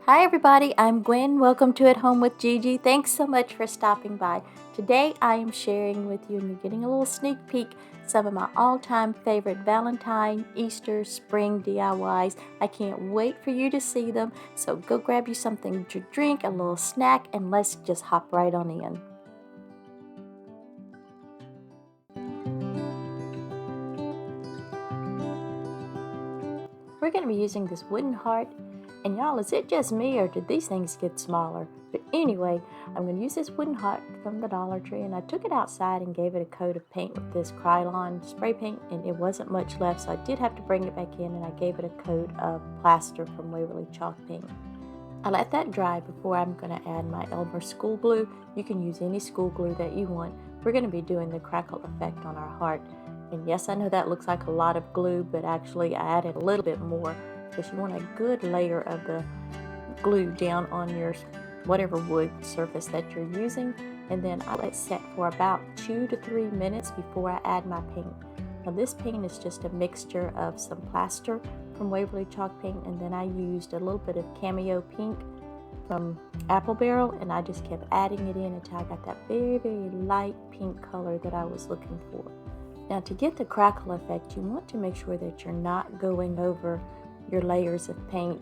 Hi everybody, I'm Gwen. Welcome to At Home with Gigi. Thanks so much for stopping by. Today I am sharing with you, and you're getting a little sneak peek, some of my all-time favorite Valentine, Easter, spring DIYs. I can't wait for you to see them, so go grab you something to drink, a little snack, and let's just hop right on in. We're going to be using this wooden heart, and y'all, is it just me or did these things get smaller? But anyway, I'm going to use this wooden heart from the Dollar Tree, and I took it outside and gave it a coat of paint with this Krylon spray paint, and it wasn't much left, so I did have to bring it back in, and I gave it a coat of plaster from Waverly chalk paint. I let that dry before I'm going to add my Elmer school glue. You can use any school glue that you want. We're going to be doing the crackle effect on our heart. And yes, I know that looks like a lot of glue, but actually I added a little bit more because you want a good layer of the glue down on your whatever wood surface that you're using. And then I let it set for about 2 to 3 minutes before I add my paint. Now this paint is just a mixture of some plaster from Waverly chalk paint, and then I used a little bit of cameo pink from Apple Barrel, and I just kept adding it in until I got that very, very light pink color that I was looking for. Now to get the crackle effect, you want to make sure that you're not going over your layers of paint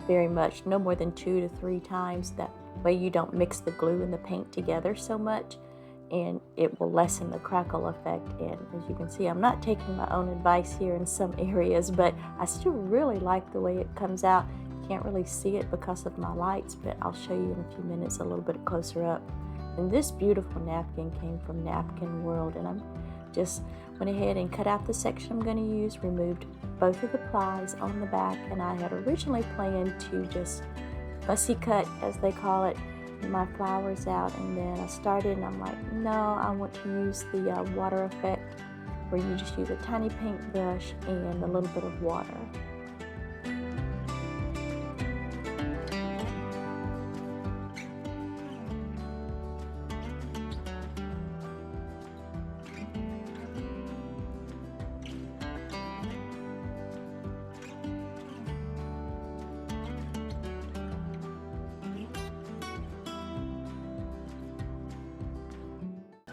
very much, no more than 2 to 3 times. That way you don't mix the glue and the paint together so much, and it will lessen the crackle effect. And as you can see, I'm not taking my own advice here in some areas, but I still really like the way it comes out. Can't really see it because of my lights, but I'll show you in a few minutes a little bit closer up. And this beautiful napkin came from Napkin World, and I'm just went ahead and cut out the section I'm going to use, removed both of the plies on the back, and I had originally planned to just fussy cut, as they call it, my flowers out, and then I started and I'm like, no, I want to use the water effect, where you just use a tiny paintbrush and a little bit of water.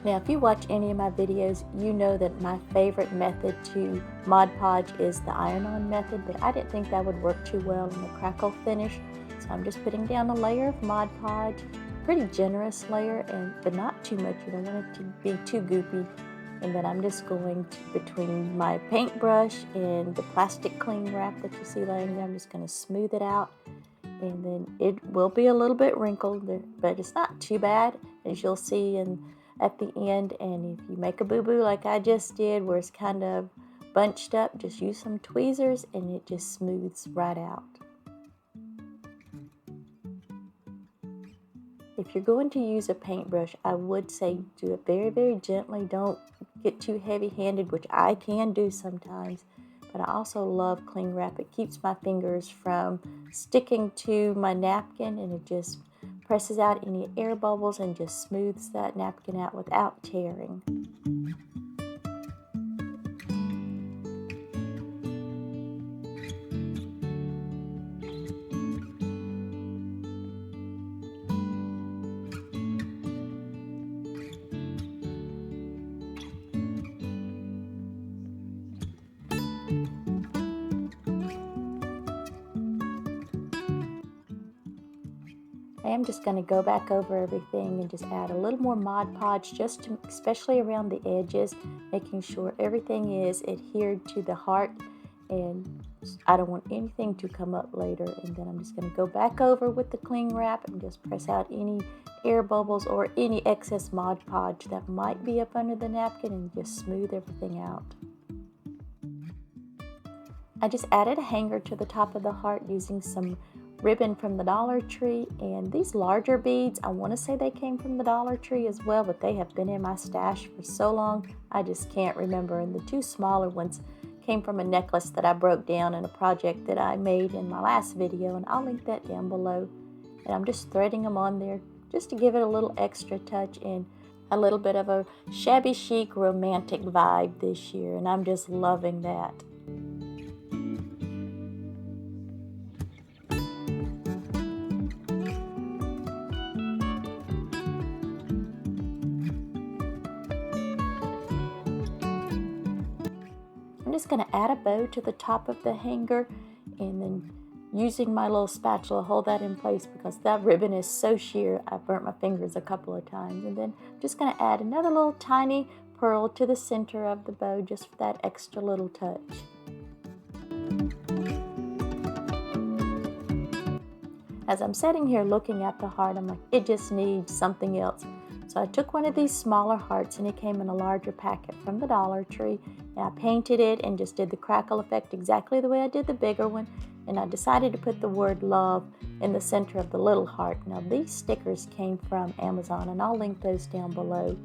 Now, if you watch any of my videos, you know that my favorite method to Mod Podge is the iron-on method, but I didn't think that would work too well in the crackle finish. So I'm just putting down a layer of Mod Podge, pretty generous layer, but not too much. You don't want it to be too goopy. And then I'm just going to, between my paintbrush and the plastic cling wrap that you see laying there, I'm just going to smooth it out. And then it will be a little bit wrinkled, but it's not too bad, as you'll see at the end. And if you make a boo-boo like I just did, where it's kind of bunched up, just use some tweezers and it just smooths right out. If you're going to use a paintbrush, I would say do it very, very gently. Don't get too heavy-handed, which I can do sometimes. But I also love cling wrap. It keeps my fingers from sticking to my napkin, and it just presses out any air bubbles and just smooths that napkin out without tearing. I am just going to go back over everything and just add a little more Mod Podge, just to, especially around the edges, making sure everything is adhered to the heart, and I don't want anything to come up later. And then I'm just going to go back over with the cling wrap and just press out any air bubbles or any excess Mod Podge that might be up under the napkin, and just smooth everything out. I just added a hanger to the top of the heart using some ribbon from the Dollar Tree, and these larger beads, I want to say they came from the Dollar Tree as well, but they have been in my stash for so long I just can't remember. And the 2 smaller ones came from a necklace that I broke down in a project that I made in my last video, and I'll link that down below. And I'm just threading them on there just to give it a little extra touch and a little bit of a shabby chic romantic vibe this year, and I'm just loving that. I'm just going to add a bow to the top of the hanger, and then using my little spatula hold that in place because that ribbon is so sheer I burnt my fingers a couple of times. And then I'm just going to add another little tiny pearl to the center of the bow just for that extra little touch. As I'm sitting here looking at the heart, I'm like, it just needs something else. So I took one of these smaller hearts, and it came in a larger packet from the Dollar Tree, and I painted it and just did the crackle effect exactly the way I did the bigger one. And I decided to put the word love in the center of the little heart. Now these stickers came from Amazon, and I'll link those down below.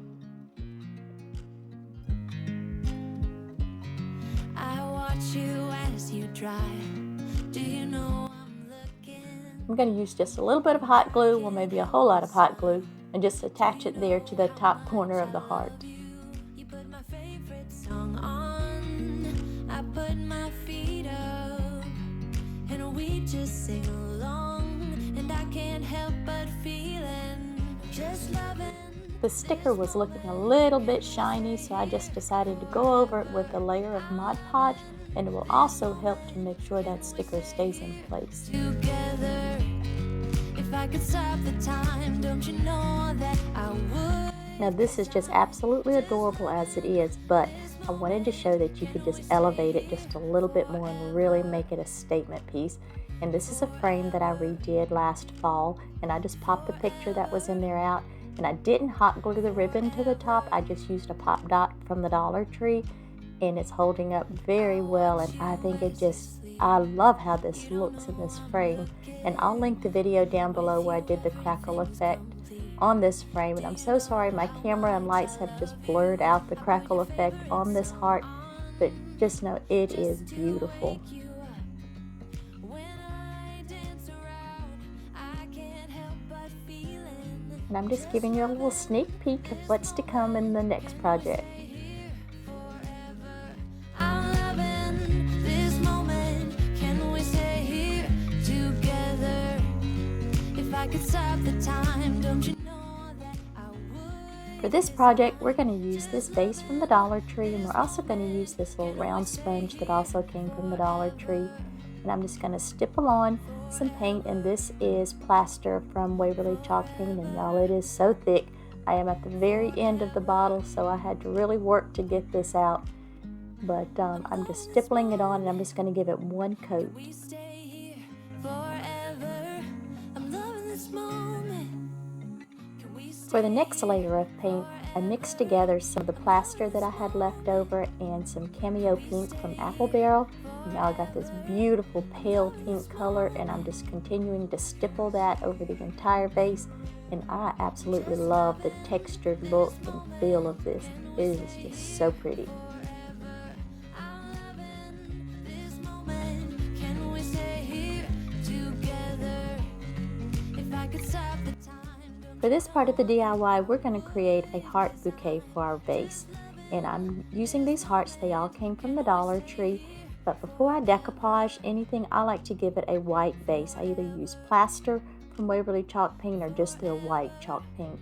I watch you as you drive. Do you know I'm looking? I'm going to use just a little bit of hot glue, or maybe a whole lot of hot glue, and just attach it there to the top corner of the heart. You put my favorite song on. I put my feet up, and we just sing along. And I can't help but feeling just loving. The sticker was looking a little bit shiny, so I just decided to go over it with a layer of Mod Podge, and it will also help to make sure that sticker stays in place. Together, if I could stop the time, don't you know that I would? Now this is just absolutely adorable as it is, but I wanted to show that you could just elevate it just a little bit more and really make it a statement piece. And this is a frame that I redid last fall, and I just popped the picture that was in there out, and I didn't hot glue the ribbon to the top. I just used a pop dot from the Dollar Tree, and it's holding up very well, and I think I love how this looks in this frame. And I'll link the video down below where I did the crackle effect on this frame. And I'm so sorry my camera and lights have just blurred out the crackle effect on this heart, but just know it is beautiful. And I'm just giving you a little sneak peek of what's to come in the next project. For this project, we're going to use this base from the Dollar Tree, and we're also going to use this little round sponge that also came from the Dollar Tree. And I'm just going to stipple on some paint, and this is plaster from Waverly Chalk Paint, and y'all, it is so thick. I am at the very end of the bottle, so I had to really work to get this out. But I'm just stippling it on, and I'm just going to give it one coat. For the next layer of paint, I mixed together some of the plaster that I had left over and some cameo pink from Apple Barrel. Now I got this beautiful pale pink color, and I'm just continuing to stipple that over the entire base. And I absolutely love the textured look and feel of this. It is just so pretty. For this part of the DIY, we're going to create a heart bouquet for our vase. And I'm using these hearts. They all came from the Dollar Tree. But before I decoupage anything, I like to give it a white base. I either use plaster from Waverly Chalk Paint or just their white chalk paint.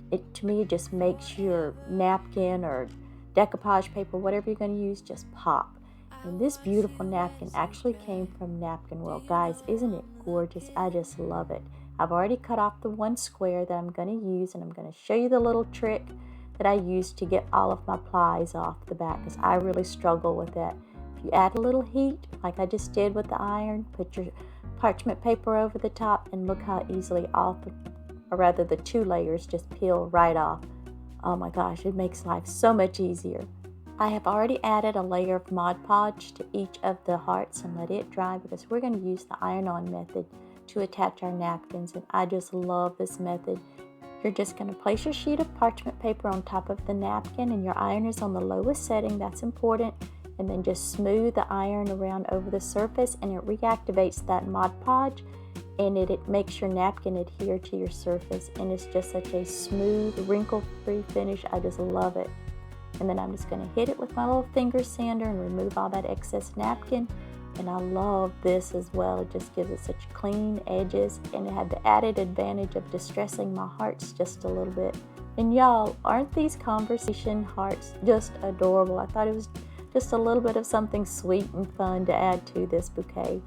It, to me, just makes your napkin or decoupage paper, whatever you're going to use, just pop. And this beautiful napkin actually came from Napkin World. Guys, isn't it gorgeous? I just love it. I've already cut off the one square that I'm going to use, and I'm going to show you the little trick that I used to get all of my plies off the back, because I really struggle with that. If you add a little heat, like I just did with the iron, put your parchment paper over the top, and look how easily the two layers just peel right off. Oh my gosh, it makes life so much easier. I have already added a layer of Mod Podge to each of the hearts and let it dry, because we're going to use the iron-on method to attach our napkins, and I just love this method. You're just going to place your sheet of parchment paper on top of the napkin, and your iron is on the lowest setting. That's important. And then just smooth the iron around over the surface, and it reactivates that Mod Podge, and it makes your napkin adhere to your surface, and it's just such a smooth, wrinkle-free finish. I just love it. And then I'm just going to hit it with my little finger sander and remove all that excess napkin. And I love this as well. It just gives it such clean edges, and it had the added advantage of distressing my hearts just a little bit. And y'all, aren't these conversation hearts just adorable? I thought it was just a little bit of something sweet and fun to add to this bouquet.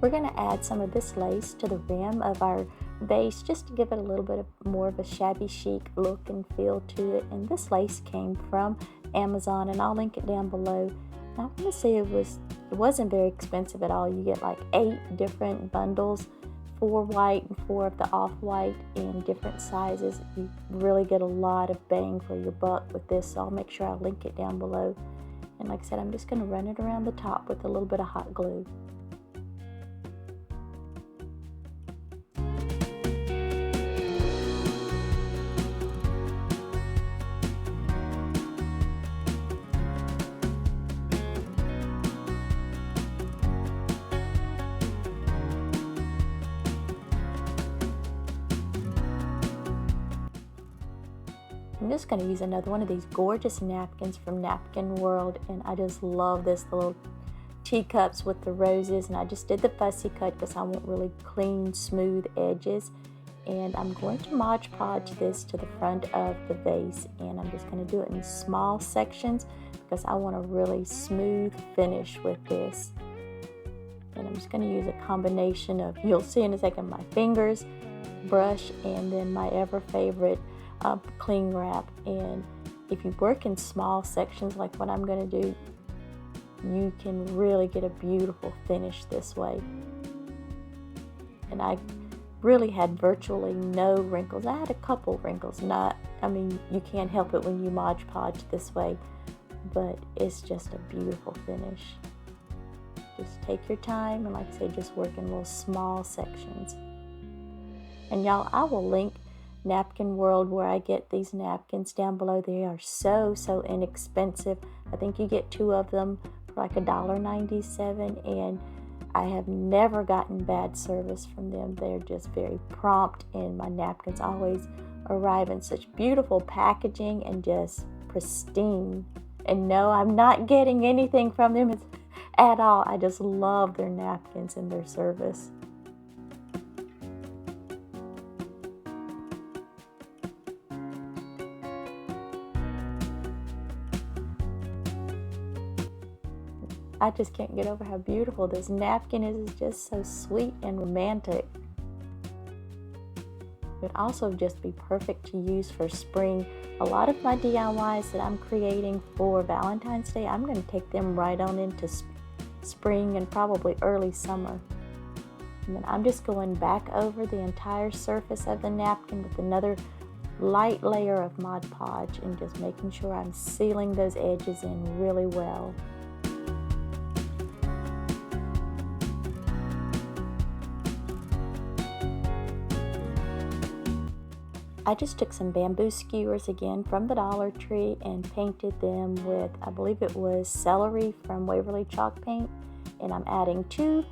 We're going to add some of this lace to the rim of our vase just to give it a little bit of more of a shabby chic look and feel to it. And this lace came from Amazon, and I'll link it down below. And I want to say it wasn't very expensive at all. You get like 8 different bundles, 4 white and 4 of the off-white in different sizes. You really get a lot of bang for your buck with this, so I'll make sure I'll link it down below. And like I said, I'm just going to run it around the top with a little bit of hot glue. I'm just going to use another one of these gorgeous napkins from Napkin World, and I just love this, the little teacups with the roses, and I just did the fussy cut because I want really clean, smooth edges. And I'm going to Mod Podge this to the front of the vase, and I'm just going to do it in small sections because I want a really smooth finish with this. And I'm just going to use a combination of, you'll see in a second, my fingers, brush, and then my ever favorite cling wrap. And if you work in small sections like what I'm going to do, you can really get a beautiful finish this way. And I really had virtually no wrinkles. I had a couple wrinkles, you can't help it when you Mod Podge this way, but it's just a beautiful finish. Just take your time, and like I say, just work in little small sections. And y'all, I will link Napkin World where I get these napkins down below. They are so inexpensive. I think you get 2 of them for like $1.97, and I have never gotten bad service from them. They're just very prompt, and my napkins always arrive in such beautiful packaging and just pristine. And no, I'm not getting anything from them at all. I just love their napkins and their service. I just can't get over how beautiful this napkin is. It's just so sweet and romantic. It would also just be perfect to use for spring. A lot of my DIYs that I'm creating for Valentine's Day, I'm going to take them right on into spring and probably early summer. And then I'm just going back over the entire surface of the napkin with another light layer of Mod Podge and just making sure I'm sealing those edges in really well. I just took some bamboo skewers again from the Dollar Tree and painted them with, I believe it was celery from Waverly Chalk Paint. And I'm adding 2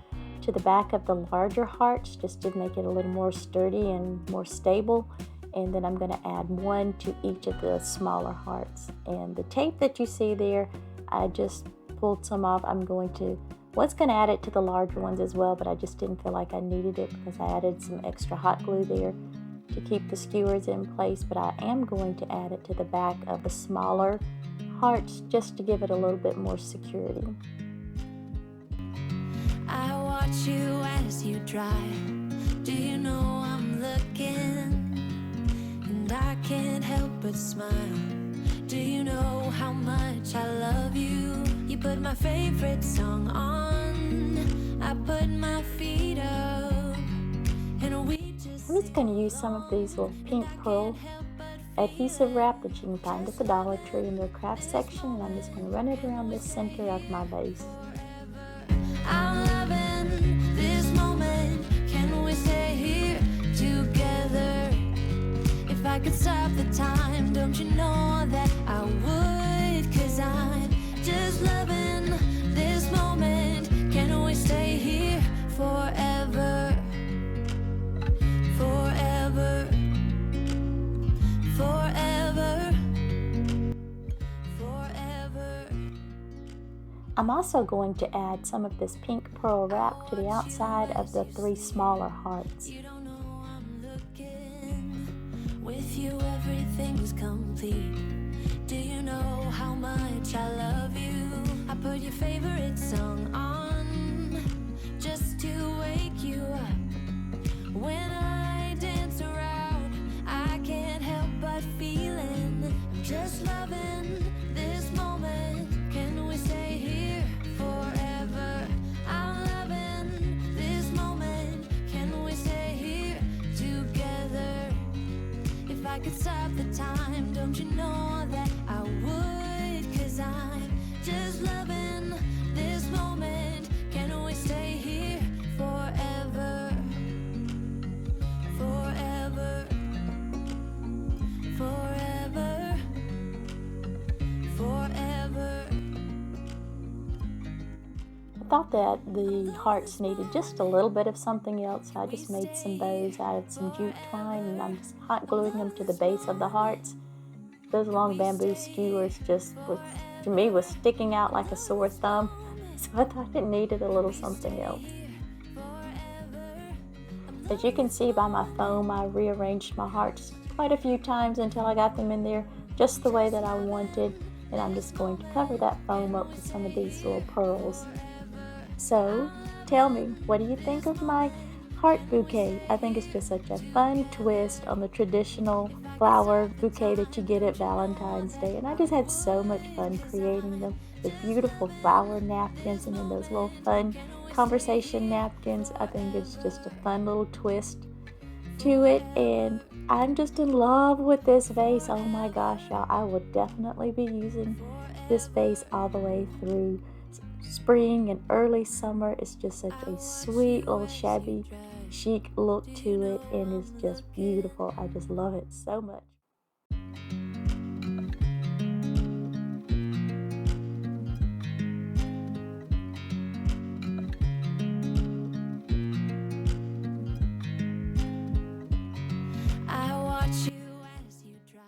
to the back of the larger hearts just to make it a little more sturdy and more stable. And then I'm going to add 1 to each of the smaller hearts. And the tape that you see there, I just pulled some off. Was going to add it to the larger ones as well, but I just didn't feel like I needed it because I added some extra hot glue there to keep the skewers in place. But I am going to add it to the back of the smaller hearts just to give it a little bit more security. I watch you as you drive. Do you know I'm looking? And I can't help but smile. Do you know how much I love you? You put my favorite song on. I put my feet up, and we just. I'm just going to use some of these little pink pearl adhesive wrap that you can find at the Dollar Tree in their craft section, and I'm just going to run it around the center of my vase. I'm loving this moment. Can we stay here together? If I could stop the time, don't you know that I would? 'Cause I'm just loving this moment. Can we stay here forever? Forever. Forever. Forever. I'm also going to add some of this pink pearl wrap to the outside of the 3 smaller hearts. You don't know I'm looking. With you everything's complete. Do you know how much I love you? I put your favorite song on just to wake you up. When I dance around, I can't help but feeling I'm just loving this moment. Can we stay here forever? I'm loving this moment. Can we stay here together? If I could stop the time, don't you know that I would? 'Cause I'm just loving this moment. Can we stay here forever? Forever. Forever. Forever. I thought that the hearts needed just a little bit of something else. I just made some bows out of some jute twine, and I'm just hot gluing them to the base of the hearts. Those long bamboo skewers just, to me, was sticking out like a sore thumb. So I thought it needed a little something else. As you can see by my foam, I rearranged my hearts quite a few times until I got them in there just the way that I wanted. And I'm just going to cover that foam up with some of these little pearls. So, tell me, what do you think of my heart bouquet? I think it's just such a fun twist on the traditional flower bouquet that you get at Valentine's Day. And I just had so much fun creating them. The beautiful flower napkins and then those little fun conversation napkins. I think it's just a fun little twist to it. And I'm just in love with this vase. Oh my gosh, y'all. I will definitely be using this vase all the way through spring and early summer. It's just such a sweet little shabby chic look to it, and it's just beautiful. I just love it so much. I watch you as you drive.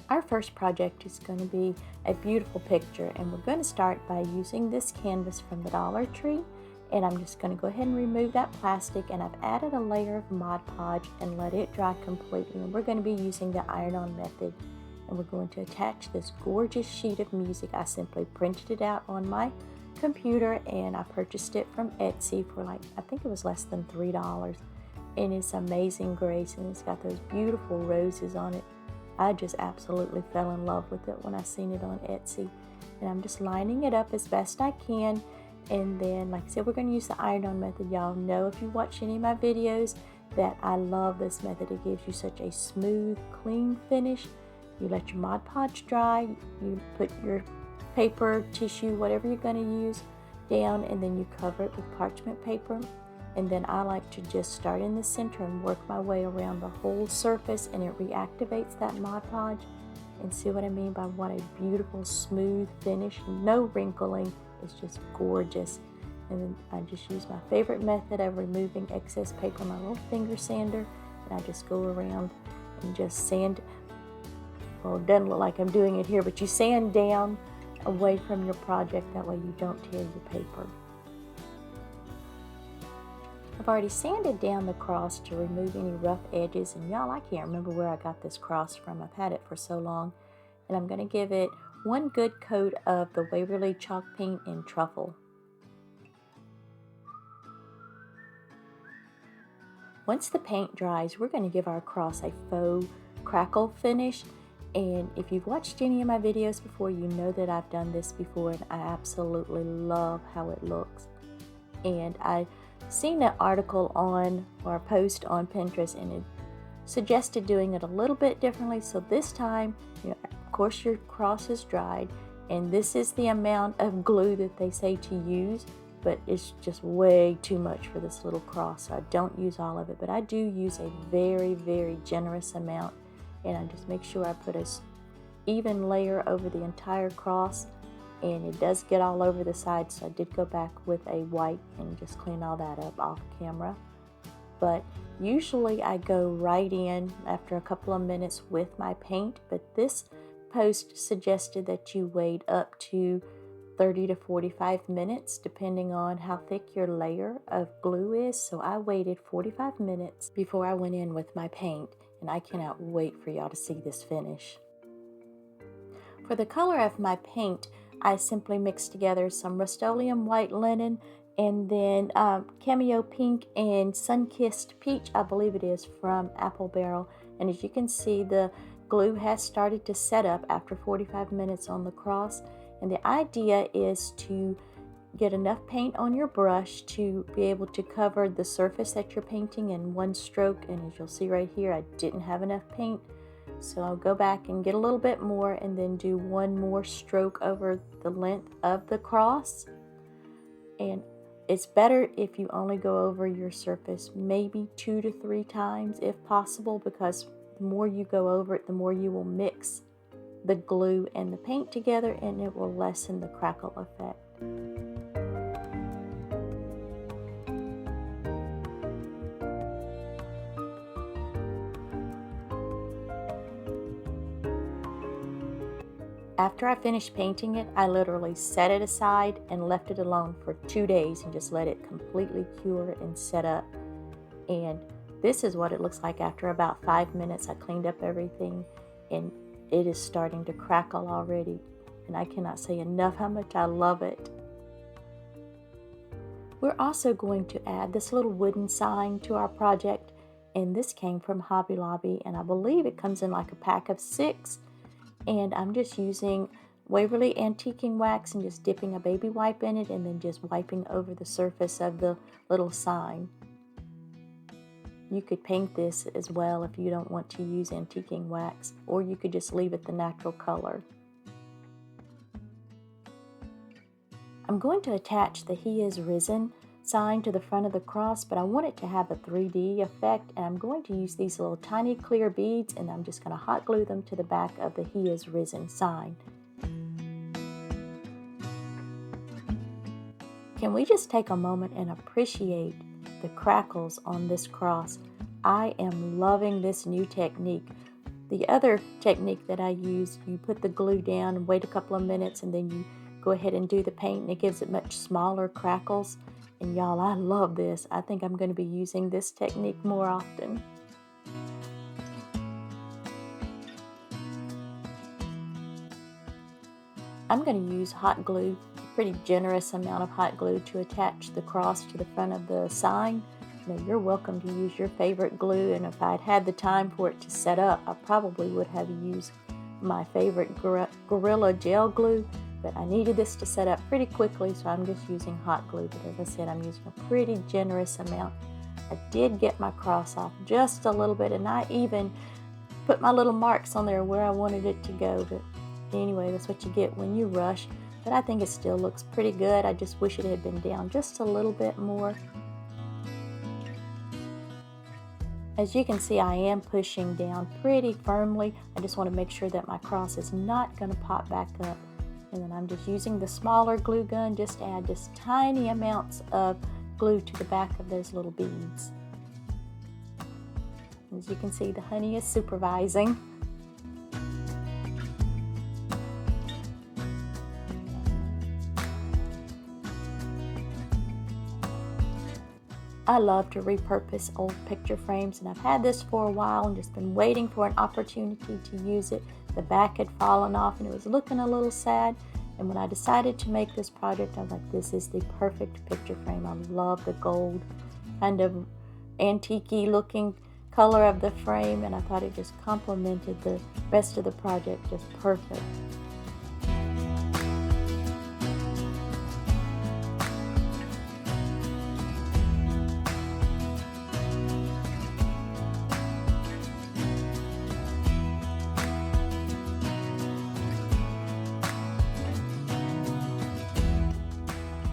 Our first project is going to be a beautiful picture, and we're going to start by using this canvas from the Dollar Tree. And I'm just going to go ahead and remove that plastic, and I've added a layer of Mod Podge and let it dry completely. And we're going to be using the iron-on method, and we're going to attach this gorgeous sheet of music. I simply printed it out on my computer, and I purchased it from Etsy for I think it was less than $3. And it's Amazing Grace, and it's got those beautiful roses on it. I just absolutely fell in love with it when I seen it on Etsy. And I'm just lining it up as best I can. And then, like I said, we're going to use the iron-on method. Y'all know if you watch any of my videos that I love this method. It gives you such a smooth, clean finish. You let your Mod Podge dry. You put your paper, tissue, whatever you're going to use down, and then you cover it with parchment paper. And then I like to just start in the center and work my way around the whole surface, and it reactivates that Mod Podge. And see what I mean by what a beautiful smooth finish, no wrinkling. It's just gorgeous. And then I just use my favorite method of removing excess paper, my little finger sander, and I just go around and just sand. Well, it doesn't look like I'm doing it here, but you sand down away from your project, that way you don't tear your paper. I've already sanded down the cross to remove any rough edges, and y'all, I can't remember where I got this cross from. I've had it for so long. And I'm going to give it one good coat of the Waverly chalk paint in Truffle. Once the paint dries, we're going to give our cross a faux crackle finish. And if you've watched any of my videos before, you know that I've done this before, and I absolutely love how it looks. And I seen an article on, or a post on Pinterest, and it suggested doing it a little bit differently. So this time, of course, your cross is dried, and this is the amount of glue that they say to use, but it's just way too much for this little cross, so I don't use all of it, but I do use a very, very generous amount, and I just make sure I put a even layer over the entire cross. And it does get all over the sides, so I did go back with a wipe and just clean all that up off camera. But usually I go right in after a couple of minutes with my paint, but this post suggested that you wait up to 30 to 45 minutes depending on how thick your layer of glue is. So I waited 45 minutes before I went in with my paint. and I cannot wait for y'all to see this finish. For the color of my paint, I simply mixed together some Rust-Oleum white linen and then cameo pink and sun-kissed peach, I believe it is, from Apple Barrel. And as you can see, the glue has started to set up after 45 minutes on the cross. And the idea is to get enough paint on your brush to be able to cover the surface that you're painting in one stroke. And as you'll see right here, I didn't have enough paint. So I'll go back and get a little bit more and then do one more stroke over the length of the cross. And it's better if you only go over your surface maybe 2 to 3 times if possible, because the more you go over it, the more you will mix the glue and the paint together, and it will lessen the crackle effect. After I finished painting it, I literally set it aside and left it alone for 2 days and just let it completely cure and set up. And this is what it looks like after about 5 minutes. I cleaned up everything and it is starting to crackle already. And I cannot say enough how much I love it. We're also going to add this little wooden sign to our project. And this came from Hobby Lobby, and I believe it comes in like a pack of 6. And I'm just using Waverly antiquing wax and just dipping a baby wipe in it and then just wiping over the surface of the little sign. You could paint this as well if you don't want to use antiquing wax, or you could just leave it the natural color. I'm going to attach the He is Risen sign to the front of the cross, but I want it to have a 3D effect, and I'm going to use these little tiny clear beads, and I'm just going to hot glue them to the back of the He is Risen sign. Can we just take a moment and appreciate the crackles on this cross? I am loving this new technique. The other technique that I use, you put the glue down and wait a couple of minutes, and then you go ahead and do the paint, and it gives it much smaller crackles. And y'all, I love this. I think I'm going to be using this technique more often. I'm going to use hot glue, a pretty generous amount of hot glue, to attach the cross to the front of the sign. Now, you're welcome to use your favorite glue, and if I'd had the time for it to set up, I probably would have used my favorite Gorilla Gel glue. But I needed this to set up pretty quickly, so I'm just using hot glue. But as I said, I'm using a pretty generous amount. I did get my cross off just a little bit, and I even put my little marks on there where I wanted it to go. But anyway, that's what you get when you rush. But I think it still looks pretty good. I just wish it had been down just a little bit more. As you can see, I am pushing down pretty firmly. I just want to make sure that my cross is not going to pop back up. And then I'm just using the smaller glue gun just to add just tiny amounts of glue to the back of those little beads. As you can see, the honey is supervising. I love to repurpose old picture frames, and I've had this for a while and just been waiting for an opportunity to use it. The back had fallen off and it was looking a little sad, and when I decided to make this project, I was like, this is the perfect picture frame. I love the gold kind of antique-y looking color of the frame, and I thought it just complemented the rest of the project just perfect.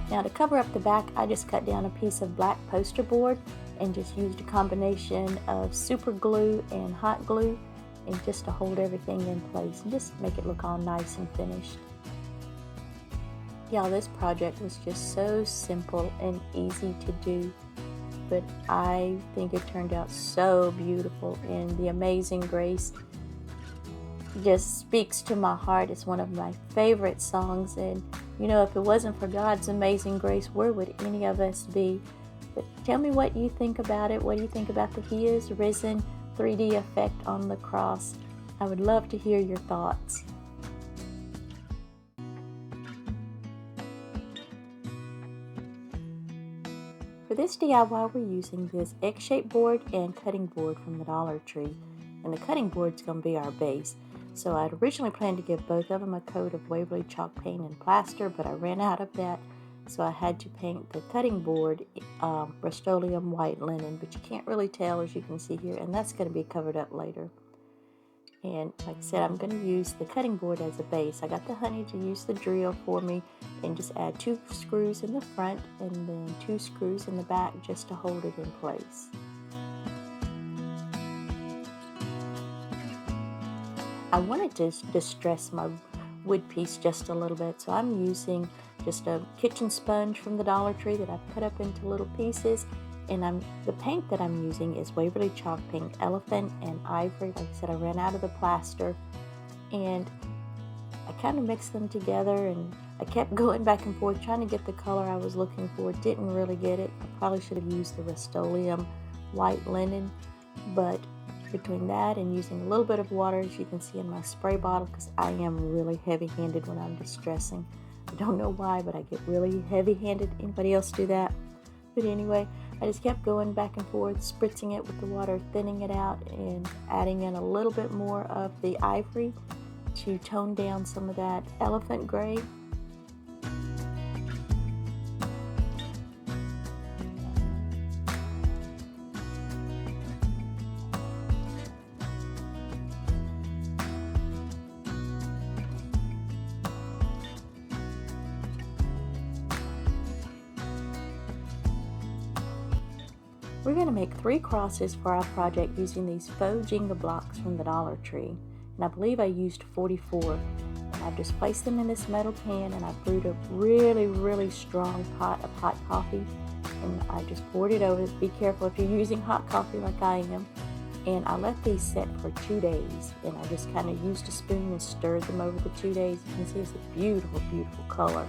Now, to cover up the back, I just cut down a piece of black poster board and just used a combination of super glue and hot glue, and just to hold everything in place and just make it look all nice and finished. Y'all, this project was just so simple and easy to do, but I think it turned out so beautiful, and the Amazing Grace just speaks to my heart. It's one of my favorite songs, and you know, if it wasn't for God's amazing grace, where would any of us be? But tell me what you think about it. What do you think about the He is Risen 3D effect on the cross. I would love to hear your thoughts. For this DIY, we're using this X-shaped board and cutting board from the Dollar Tree. And the cutting board's going to be our base. So I'd originally planned to give both of them a coat of Waverly chalk paint and plaster, but I ran out of that. So I had to paint the cutting board Rust-Oleum white linen, but you can't really tell, as you can see here, and that's going to be covered up later. And like I said, I'm going to use the cutting board as a base. I got the honey to use the drill for me and just add 2 screws in the front and then 2 screws in the back just to hold it in place. I wanted to distress my wood piece just a little bit, so I'm using just a kitchen sponge from the Dollar Tree that I've cut up into little pieces. And the paint that I'm using is Waverly Chalk Paint Elephant and Ivory. Like I said, I ran out of the plaster, and I kind of mixed them together, and I kept going back and forth trying to get the color I was looking for. Didn't really get it. I probably should have used the Rust-Oleum white linen, but between that and using a little bit of water, as you can see in my spray bottle, because I am really heavy-handed when I'm distressing. I don't know why, but I get really heavy-handed. Anybody else do that? But anyway, I just kept going back and forth, spritzing it with the water, thinning it out, and adding in a little bit more of the ivory to tone down some of that elephant gray. We're going to make 3 crosses for our project using these faux Jenga blocks from the Dollar Tree. And I believe I used 44. And I've just placed them in this metal pan, and I brewed a really strong pot of hot coffee. And I just poured it over. Be careful if you're using hot coffee like I am. And I let these set for 2 days. And I just kind of used a spoon and stirred them over the 2 days. You can see it's a beautiful color.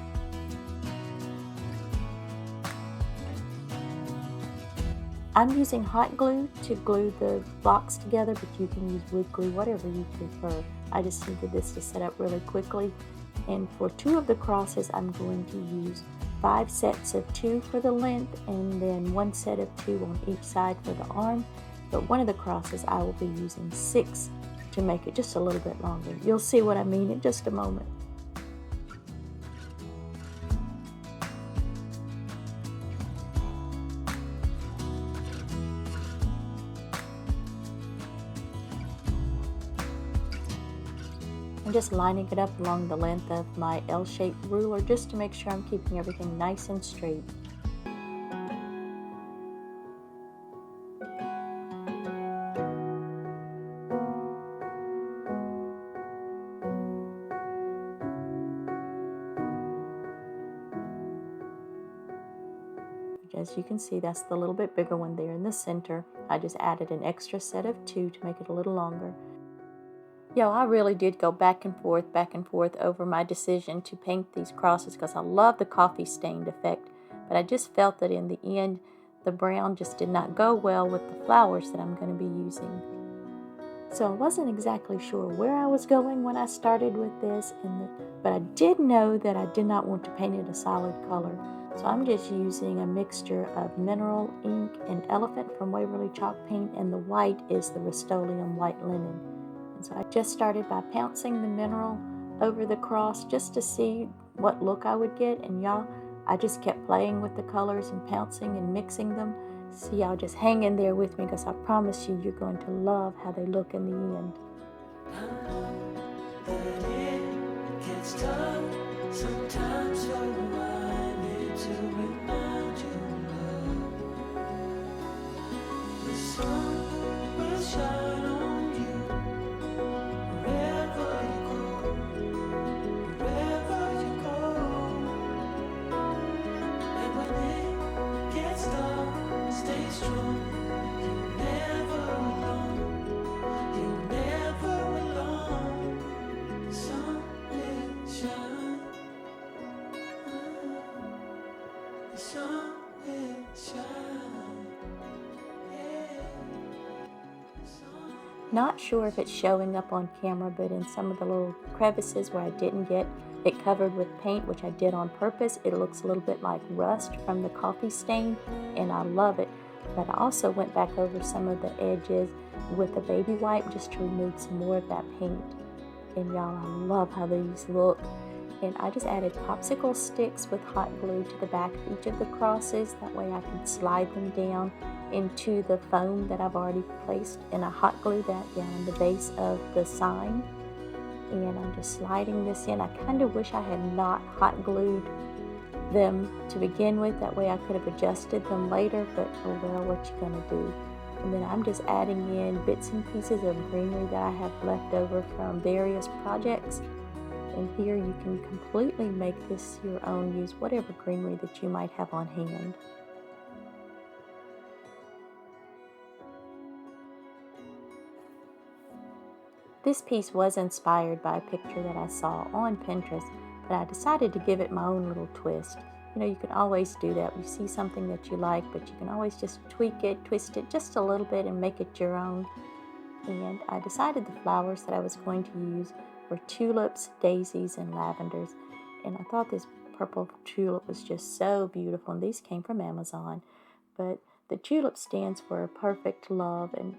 I'm using hot glue to glue the blocks together, but you can use wood glue, whatever you prefer. I just needed this to set up really quickly. And for 2 of the crosses, I'm going to use 5 sets of 2 for the length, and then 1 set of 2 on each side for the arm. But one of the crosses, I will be using 6 to make it just a little bit longer. You'll see what I mean in just a moment. I'm just lining it up along the length of my L-shaped ruler just to make sure I'm keeping everything nice and straight. As you can see, that's the little bit bigger one there in the center. I just added an extra set of 2 to make it a little longer. I really did go back and forth over my decision to paint these crosses because I love the coffee stained effect, but I just felt that in the end the brown just did not go well with the flowers that I'm going to be using. So I wasn't exactly sure where I was going when I started with this, but I did know that I did not want to paint it a solid color. So I'm just using a mixture of mineral ink and elephant from Waverly Chalk Paint, and the white is the Rust-Oleum white linen. And so I just started by pouncing the mineral over the cross just to see what look I would get. And I just kept playing with the colors and pouncing and mixing them. So y'all just hang in there with me, because I promise you're going to love how they look in the end. I know that it gets tough sometimes, so I need to remind you of the sun will shine on you. Stay strong, you're never alone, you're never alone. The sun will shine, the sun will shine, yeah. The sun Not sure if it's showing up on camera, but in some of the little crevices where I didn't get it covered with paint, which I did on purpose, it looks a little bit like rust from the coffee stain, and I love it. But I also went back over some of the edges with a baby wipe just to remove some more of that paint. And y'all, I love how these look. And I just added popsicle sticks with hot glue to the back of each of the crosses. That way I can slide them down into the foam that I've already placed, and I hot glue that down the base of the sign. And I'm just sliding this in. I kind of wish I had not hot glued them to begin with. That way I could have adjusted them later, but oh well, what you gonna do? And then I'm just adding in bits and pieces of greenery that I have left over from various projects. And here you can completely make this your own. Use whatever greenery that you might have on hand. This piece was inspired by a picture that I saw on Pinterest, but I decided to give it my own little twist. You know, you can always do that. You see something that you like, but you can always just tweak it, twist it just a little bit and make it your own. And I decided the flowers that I was going to use were tulips, daisies, and lavenders. And I thought this purple tulip was just so beautiful, and these came from Amazon. But the tulip stands for perfect love, and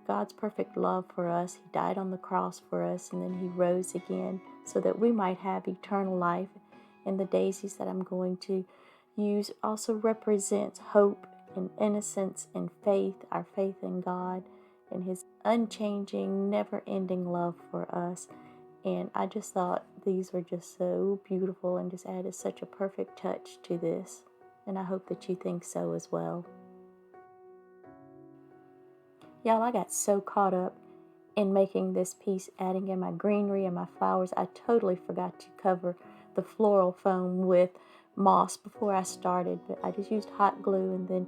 God's perfect love for us. He died on the cross for us, and then He rose again so that we might have eternal life. And the daisies that I'm going to use also represents hope and innocence and faith, our faith in God and His unchanging, never-ending love for us. And I just thought these were just so beautiful and just added such a perfect touch to this. And I hope that you think so as well. Y'all, I got so caught up in making this piece, adding in my greenery and my flowers, I totally forgot to cover the floral foam with moss before I started. But I just used hot glue and then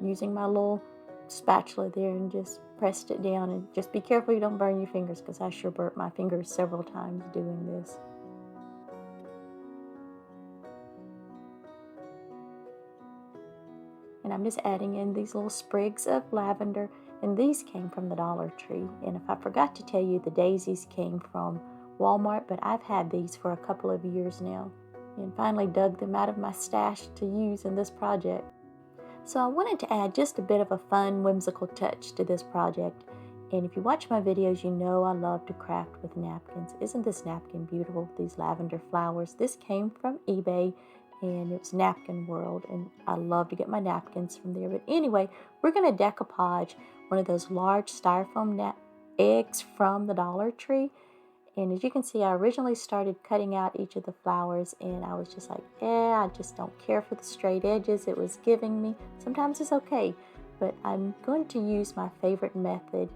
using my little spatula there and just pressed it down. And just be careful you don't burn your fingers, because I sure burnt my fingers several times doing this. And I'm just adding in these little sprigs of lavender, and these came from the Dollar Tree. And if I forgot to tell you, the daisies came from Walmart, but I've had these for a couple of years now and finally dug them out of my stash to use in this project. So I wanted to add just a bit of a fun, whimsical touch to this project. And if you watch my videos, you know I love to craft with napkins. Isn't this napkin beautiful? These lavender flowers. This came from eBay, and it was Napkin World, and I love to get my napkins from there. But anyway, we're going to decoupage one of those large styrofoam eggs from the Dollar Tree. And as you can see, I originally started cutting out each of the flowers, and I was just like, I just don't care for the straight edges it was giving me. Sometimes it's okay, but I'm going to use my favorite method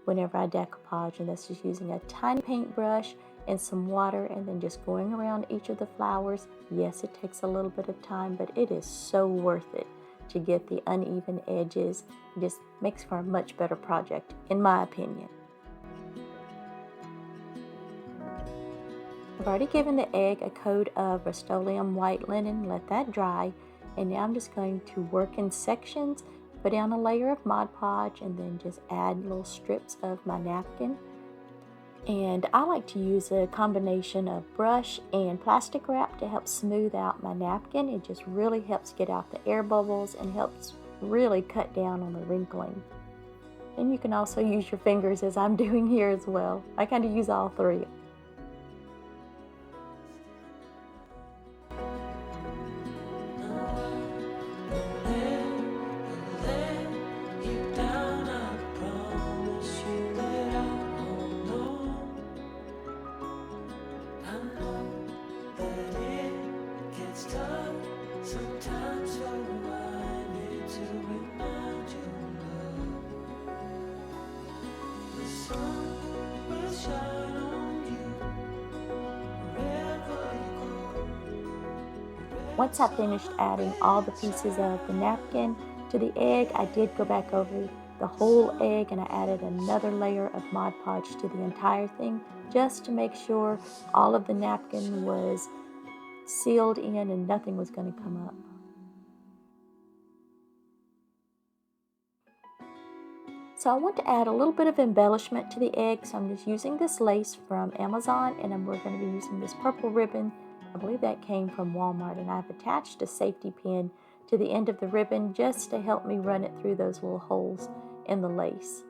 whenever I decoupage, and that's just using a tiny paintbrush and some water, and then just going around each of the flowers. Yes, it takes a little bit of time, but it is so worth it to get the uneven edges. It just makes for a much better project, in my opinion. I've already given the egg a coat of Rust-Oleum white linen, let that dry, and now I'm just going to work in sections, put down a layer of Mod Podge, and then just add little strips of my napkin. And I like to use a combination of brush and plastic wrap to help smooth out my napkin. It just really helps get out the air bubbles and helps really cut down on the wrinkling. And you can also use your fingers, as I'm doing here as well. I kind of use all three. Once I finished adding all the pieces of the napkin to the egg, I did go back over the whole egg, and I added another layer of Mod Podge to the entire thing, just to make sure all of the napkin was sealed in and nothing was going to come up. So I want to add a little bit of embellishment to the egg, so I'm just using this lace from Amazon, and we're going to be using this purple ribbon. I believe that came from Walmart, and I've attached a safety pin to the end of the ribbon just to help me run it through those little holes in the lace.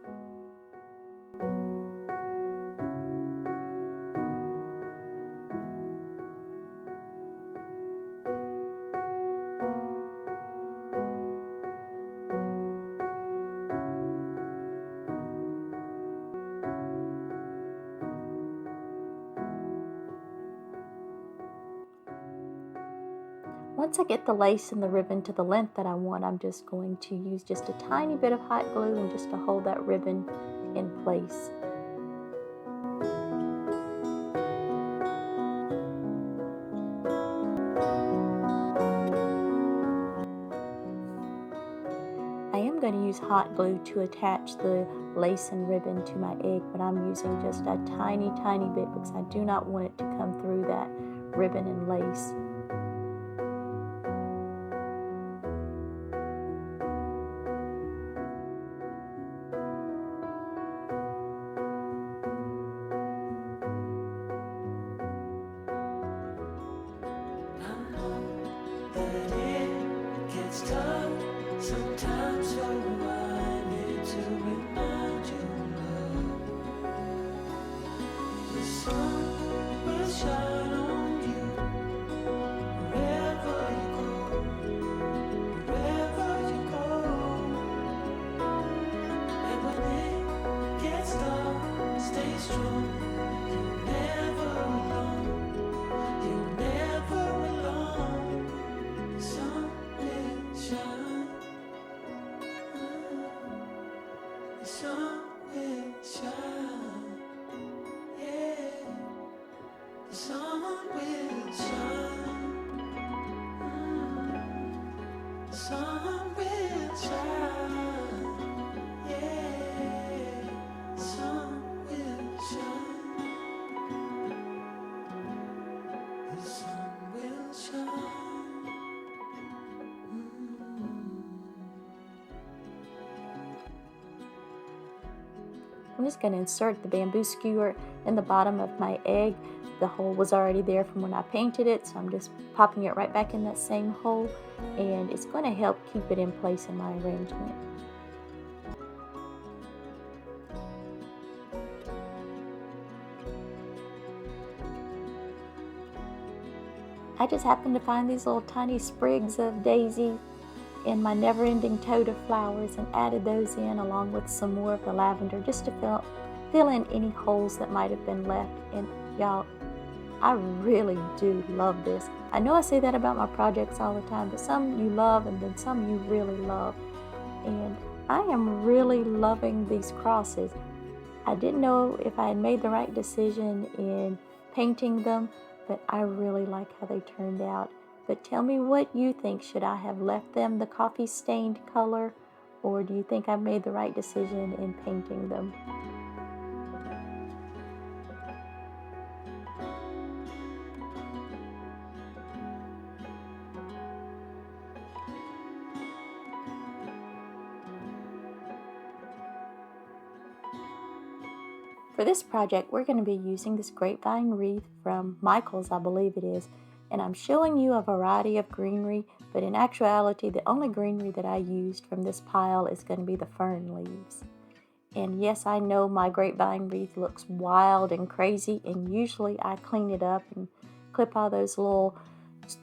Once I get the lace and the ribbon to the length that I want, I'm just going to use just a tiny bit of hot glue and just to hold that ribbon in place. I am going to use hot glue to attach the lace and ribbon to my egg, but I'm using just a tiny bit because I do not want it to come through that ribbon and lace. Sometimes so I need to remind you, love. The sun will shine on you wherever you go, wherever you go. And when it gets dark, stay strong. You're never alone. You're never alone. The sun will shine. The sun will shine, yeah. The sun will shine. The sun will shine, yeah. The sun will shine. The sun will shine. I'm just going to insert the bamboo skewer in the bottom of my egg. The hole was already there from when I painted it, so I'm just popping it right back in that same hole, and it's going to help keep it in place in my arrangement. I just happened to find these little tiny sprigs of daisy in my never-ending tote of flowers and added those in along with some more of the lavender just to fill in any holes that might have been left. And y'all, I really do love this. I know I say that about my projects all the time, but some you love and then some you really love. And I am really loving these crosses. I didn't know if I had made the right decision in painting them, but I really like how they turned out. But tell me what you think. Should I have left them the coffee stained color, or do you think I made the right decision in painting them? For this project, we're going to be using this grapevine wreath from Michael's, I believe it is. And I'm showing you a variety of greenery, but in actuality, the only greenery that I used from this pile is going to be the fern leaves. And yes, I know my grapevine wreath looks wild and crazy, and usually I clean it up and clip all those little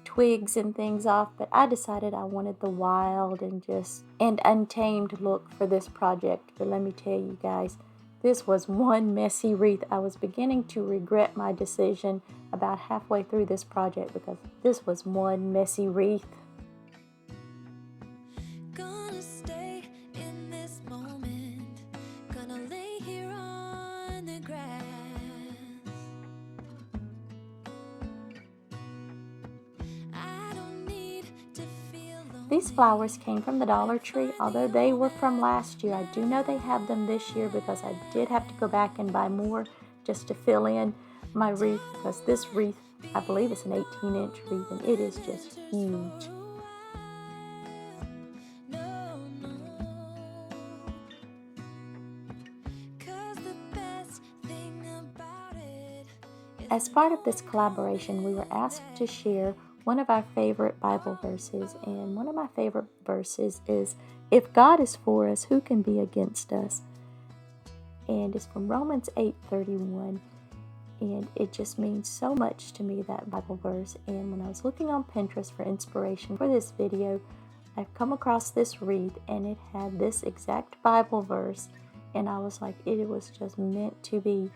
twigs and things off, but I decided I wanted the wild and untamed look for this project. But let me tell you guys, this was one messy wreath. I was beginning to regret my decision about halfway through this project because this was one messy wreath. Gonna stay in this moment. Gonna lay here on the grass. I don't need to feel lonely. These flowers came from the Dollar Tree. Although they were from last year, I do know they have them this year because I did have to go back and buy more just to fill in my wreath, because this wreath, I believe it's an 18-inch wreath, and it is just huge. As part of this collaboration, we were asked to share one of our favorite Bible verses, and one of my favorite verses is, "If God is for us, who can be against us?" And it's from Romans 8:31, and it just means so much to me, that Bible verse. And when I was looking on Pinterest for inspiration for this video, I've come across this wreath, and it had this exact Bible verse, and I was like, it was just meant to be.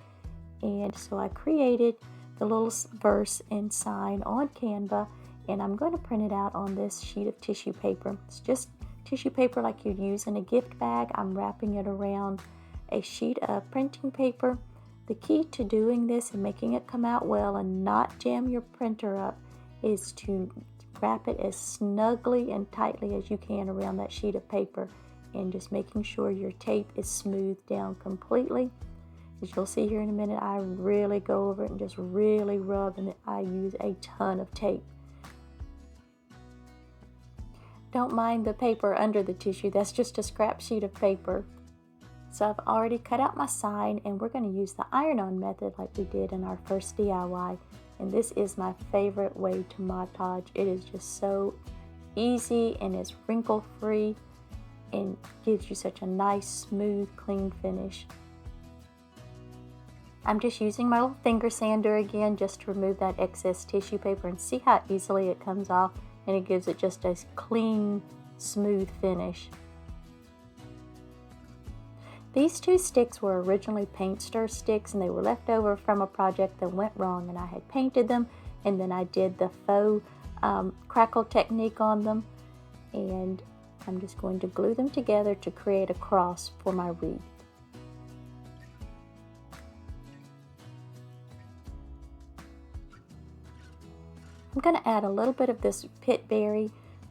And so I created the little verse and sign on Canva, and I'm going to print it out on this sheet of tissue paper. It's just tissue paper like you'd use in a gift bag. I'm wrapping it around a sheet of printing paper. The key to doing this and making it come out well and not jam your printer up is to wrap it as snugly and tightly as you can around that sheet of paper, and just making sure your tape is smoothed down completely. As you'll see here in a minute, I really go over it and just really rub, and I use a ton of tape. Don't mind the paper under the tissue, that's just a scrap sheet of paper. So I've already cut out my sign, and we're going to use the iron-on method like we did in our first DIY. And this is my favorite way to Mod Podge. It is just so easy, and it's wrinkle-free, and gives you such a nice, smooth, clean finish. I'm just using my little finger sander again just to remove that excess tissue paper, and see how easily it comes off, and it gives it just a clean, smooth finish. These two sticks were originally paint stir sticks, and they were left over from a project that went wrong, and I had painted them, and then I did the faux crackle technique on them, and I'm just going to glue them together to create a cross for my wreath. I'm going to add a little bit of this pit berry,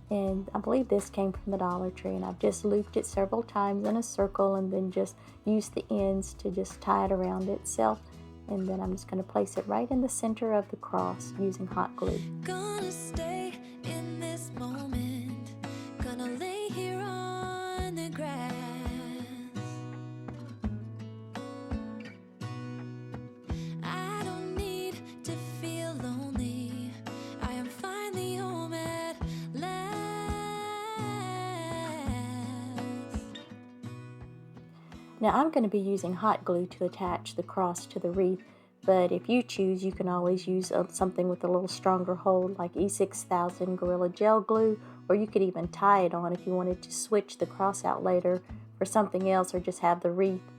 and I believe this came from the Dollar Tree, and I've just looped it several times in a circle, and then just used the ends to just tie it around itself. And then I'm just going to place it right in the center of the cross using hot glue. Gonna stay in this moment. Gonna lay here on the grass. I don't need to feel lonely. I am finally home at last. Now I'm going to be using hot glue to attach the cross to the wreath, but if you choose, you can always use something with a little stronger hold, like E6000 Gorilla Gel Glue, or you could even tie it on if you wanted to switch the cross out later for something else, or just have the wreath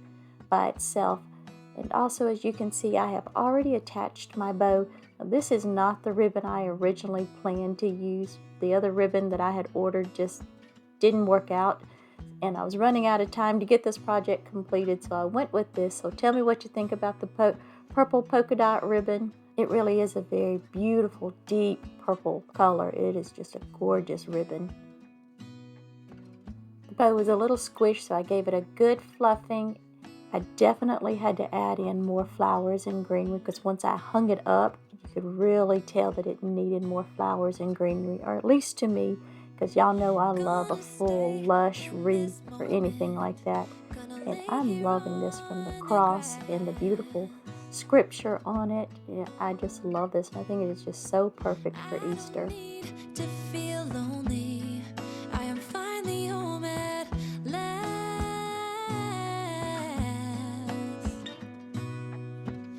by itself. And also, as you can see, I have already attached my bow. Now, this is not the ribbon I originally planned to use. The other ribbon that I had ordered just didn't work out, and I was running out of time to get this project completed, so I went with this. So tell me what you think about the purple polka dot ribbon. It really is a very beautiful, deep purple color. It is just a gorgeous ribbon. The bow was a little squished, so I gave it a good fluffing. I definitely had to add in more flowers and greenery, because once I hung it up, you could really tell that it needed more flowers and greenery, or at least to me, because y'all know I love a full, lush wreath or anything like that. And I'm loving this, from the cross and the beautiful scripture on it. Yeah, I just love this, and I think it is just so perfect for Easter. To feel lonely. I am finally home at last.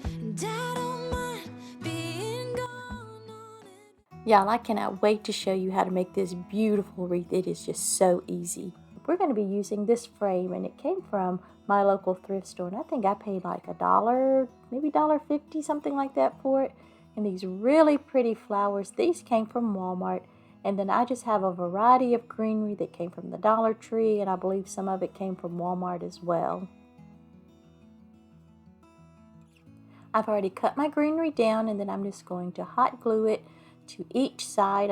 And I don't mind being gone on it. Y'all, I cannot wait to show you how to make this beautiful wreath. It is just so easy. We're going to be using this frame, and it came from my local thrift store, and I think I paid like $1, maybe $1.50, something like that for it. And these really pretty flowers, these came from Walmart. And then I just have a variety of greenery that came from the Dollar Tree, and I believe some of it came from Walmart as well. I've already cut my greenery down, and then I'm just going to hot glue it to each side.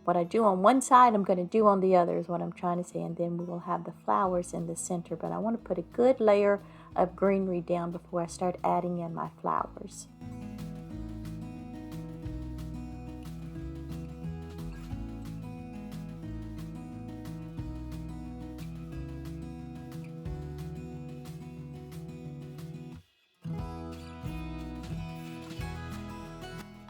What I do on one side, I'm going to do on the other, is what I'm trying to say. And then we will have the flowers in the center. But I want to put a good layer of greenery down before I start adding in my flowers.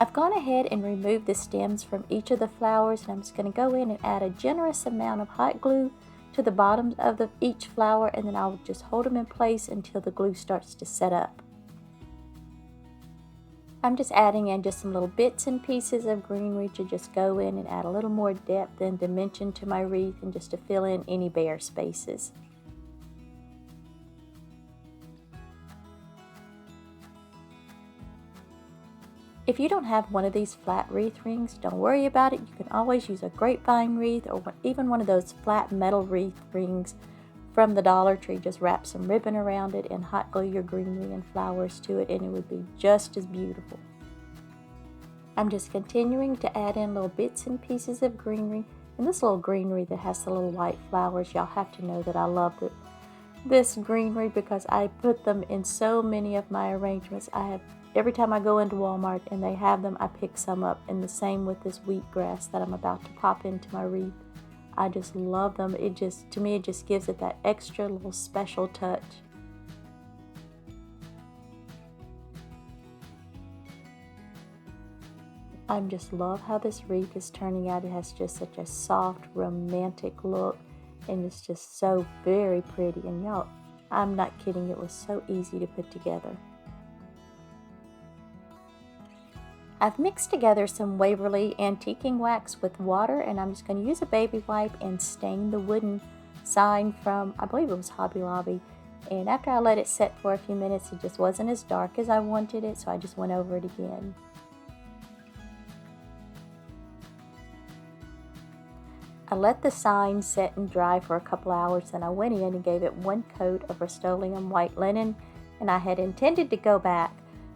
I've gone ahead and removed the stems from each of the flowers, and I'm just going to go in and add a generous amount of hot glue to the bottoms of each flower, and then I'll just hold them in place until the glue starts to set up. I'm just adding in just some little bits and pieces of greenery to just go in and add a little more depth and dimension to my wreath, and just to fill in any bare spaces. If you don't have one of these flat wreath rings, don't worry about it. You can always use a grapevine wreath or even one of those flat metal wreath rings from the Dollar Tree. Just wrap some ribbon around it and hot glue your greenery and flowers to it, and it would be just as beautiful. I'm just continuing to add in little bits and pieces of greenery. And this little greenery that has the little white flowers, y'all have to know that I love this greenery because I put them in so many of my arrangements. Every time I go into Walmart and they have them, I pick some up. And the same with this wheatgrass that I'm about to pop into my wreath. I just love them. To me, it just gives it that extra little special touch. I just love how this wreath is turning out. It has just such a soft, romantic look, and it's just so very pretty. And y'all, I'm not kidding, it was so easy to put together. I've mixed together some Waverly antiquing wax with water, and I'm just going to use a baby wipe and stain the wooden sign from, I believe it was Hobby Lobby. And after I let it set for a few minutes, it just wasn't as dark as I wanted it, so I just went over it again. I let the sign set and dry for a couple hours, and I went in and gave it one coat of Rust-Oleum white linen, and I had intended to go back,